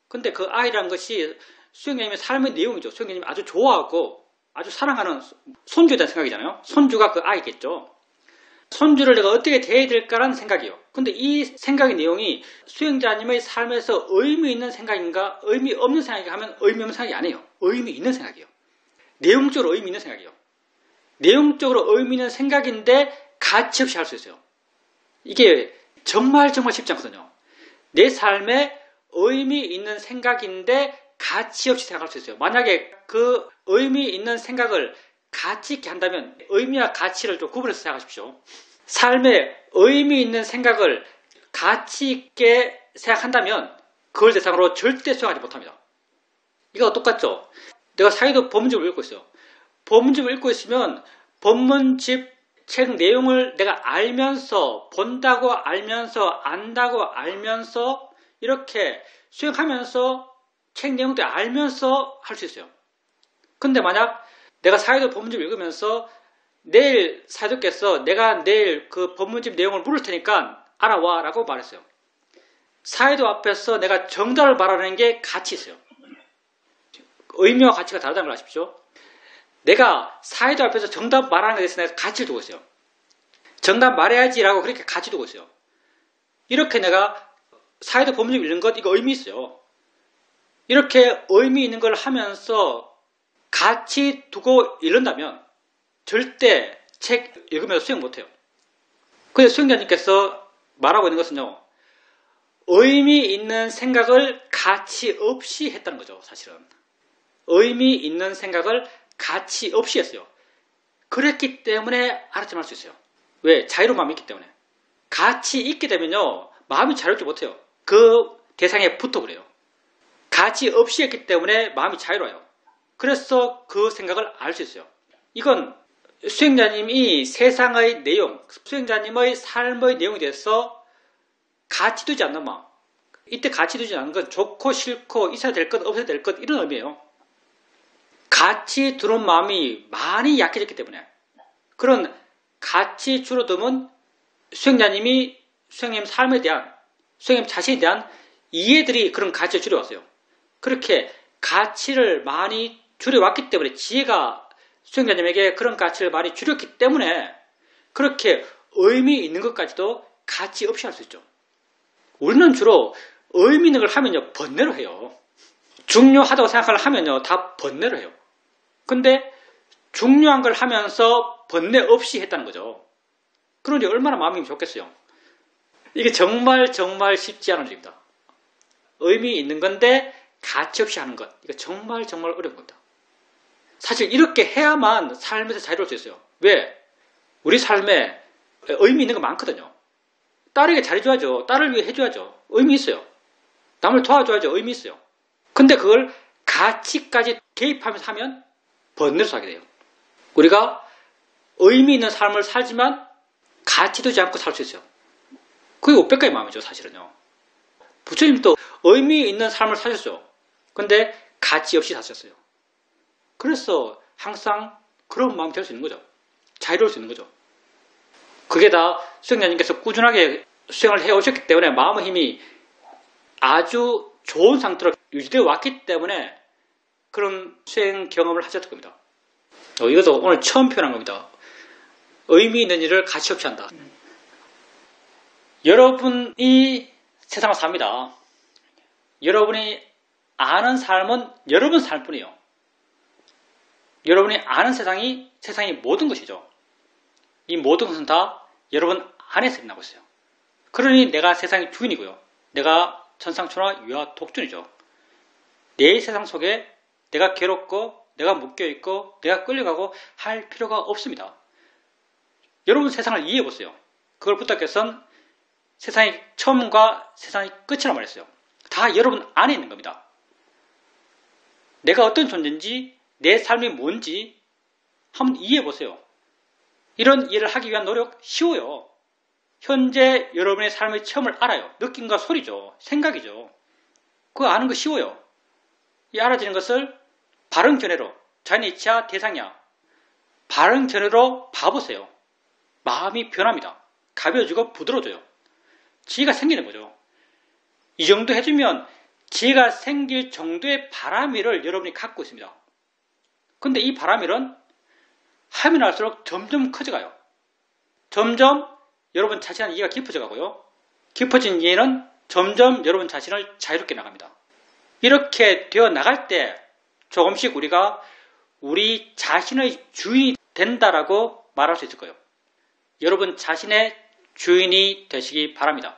근데 그 아이라는 것이 수행자님의 삶의 내용이죠. 수행자님이 아주 좋아하고 아주 사랑하는 손주에 대한 생각이잖아요. 손주가 그 아이겠죠. 손주를 내가 어떻게 대해야 될까라는 생각이에요. 근데 이 생각의 내용이 수행자님의 삶에서 의미 있는 생각인가 의미 없는 생각인가 하면 의미 없는 생각이 아니에요. 의미 있는 생각이에요. 내용적으로 의미 있는 생각이에요. 내용적으로 의미 있는 생각인데 가치 없이 할 수 있어요. 이게 정말 쉽지 않거든요. 내 삶에 의미 있는 생각인데 가치 없이 생각할 수 있어요. 만약에 그 의미 있는 생각을 가치 있게 한다면 의미와 가치를 좀 구분해서 생각하십시오. 삶에 의미 있는 생각을 가치 있게 생각한다면 그걸 대상으로 절대 수행하지 못합니다. 이거 똑같죠? 내가 사이도 법문집을 읽고 있어요. 법문집을 읽고 있으면 법문집 책 내용을 내가 알면서, 본다고 알면서, 안다고 알면서, 이렇게 수행하면서 책 내용도 알면서 할 수 있어요. 근데 만약 내가 사이도 법문집 읽으면서 내일 사이도께서 내가 내일 그 법문집 내용을 물을 테니까 알아와 라고 말했어요. 사이도 앞에서 내가 정답을 말하는 게 가치 있어요. 의미와 가치가 다르다는 걸 아십시오. 내가 사이도 앞에서 정답 말하는 것에 대해서 내가 가치를 두고 있어요. 정답 말해야지라고 그렇게 가치 두고 있어요. 이렇게 내가 사이도 법문집 읽는 것, 이거 의미 있어요. 이렇게 의미 있는 걸 하면서 가치 두고 읽는다면 절대 책 읽으면서 수행 못해요. 그래서 수행자님께서 말하고 있는 것은요, 의미 있는 생각을 가치 없이 했다는 거죠. 사실은 의미 있는 생각을 가치 없이 했어요. 그랬기 때문에 알았지만 할 수 있어요. 왜? 자유로운 마음이 있기 때문에. 가치 있게 되면요, 마음이 자유롭지 못해요. 그 대상에 붙어 그래요. 가치 없이 했기 때문에 마음이 자유로워요. 그래서 그 생각을 알 수 있어요. 이건 수행자님이 세상의 내용, 수행자님의 삶의 내용에 대해서 가치 두지 않는 마음. 이때 가치 두지 않는 건 좋고 싫고 있어야 될 것, 없어야 될 것, 이런 의미예요. 가치 두는 마음이 많이 약해졌기 때문에, 그런 가치 줄어듦은 수행자님이 수행님 삶에 대한, 수행님 자신에 대한 이해들이 그런 가치를 줄여왔어요. 그렇게 가치를 많이 줄여왔기 때문에, 지혜가 수행자님에게 그런 가치를 많이 줄였기 때문에 그렇게 의미 있는 것까지도 가치 없이 할 수 있죠. 우리는 주로 의미 있는 걸 하면요, 번뇌로 해요. 중요하다고 생각을 하면요, 다 번뇌를 해요. 근데 중요한 걸 하면서 번뇌 없이 했다는 거죠. 그러니 얼마나 마음이 좋겠어요. 이게 정말 쉽지 않은 일입니다. 의미 있는 건데 가치 없이 하는 것, 이거 정말 어려운 겁니다. 사실 이렇게 해야만 삶에서 자유로울 수 있어요. 왜? 우리 삶에 의미 있는 거 많거든요. 딸에게 잘해줘야죠. 딸을 위해 해줘야죠. 의미 있어요. 남을 도와줘야죠. 의미 있어요. 근데 그걸 가치까지 개입하면서 하면 번뇌로 살게 돼요. 우리가 의미 있는 삶을 살지만 가치 두지 않고 살 수 있어요. 그게 우백가의 마음이죠, 사실은요. 부처님도 의미 있는 삶을 사셨죠. 근데 가치 없이 사셨어요. 그래서 항상 그런 마음이 될 수 있는 거죠. 자유로울 수 있는 거죠. 그게 다 수행자님께서 꾸준하게 수행을 해오셨기 때문에 마음의 힘이 아주 좋은 상태로 유지되어 왔기 때문에 그런 수행 경험을 하셨을 겁니다. 이것도 오늘 처음 표현한 겁니다. 의미 있는 일을 가치 없이 한다. 여러분이 세상을 삽니다. 여러분이 아는 삶은 여러분 살 뿐이에요. 여러분이 아는 세상이 모든 것이죠. 이 모든 것은 다 여러분 안에서 일어나고 있어요. 그러니 내가 세상의 주인이고요. 내가 천상천하 유아 독존이죠. 내 세상 속에 내가 괴롭고 내가 묶여있고 내가 끌려가고 할 필요가 없습니다. 여러분 세상을 이해해보세요. 그걸 부탁해서는 세상의 처음과 세상의 끝이라고 말했어요. 다 여러분 안에 있는 겁니다. 내가 어떤 존재인지 내 삶이 뭔지 한번 이해해보세요. 이런 이해를 하기 위한 노력 쉬워요. 현재 여러분의 삶의 처음을 알아요. 느낌과 소리죠. 생각이죠. 그거 아는 거 쉬워요. 이 알아지는 것을 바른 견해로 자연의 이치야 대상이야. 바른 견해로 봐보세요. 마음이 변합니다. 가벼워지고 부드러워져요. 지혜가 생기는 거죠. 이 정도 해주면 지혜가 생길 정도의 바람일을 여러분이 갖고 있습니다. 근데 이 바람일은 하면 할수록 점점 커져가요. 점점 여러분 자신의 이해가 깊어져 가고요. 깊어진 이해는 점점 여러분 자신을 자유롭게 나갑니다. 이렇게 되어 나갈 때 조금씩 우리가 우리 자신의 주인이 된다라고 말할 수 있을 거예요. 여러분 자신의 주인이 되시기 바랍니다.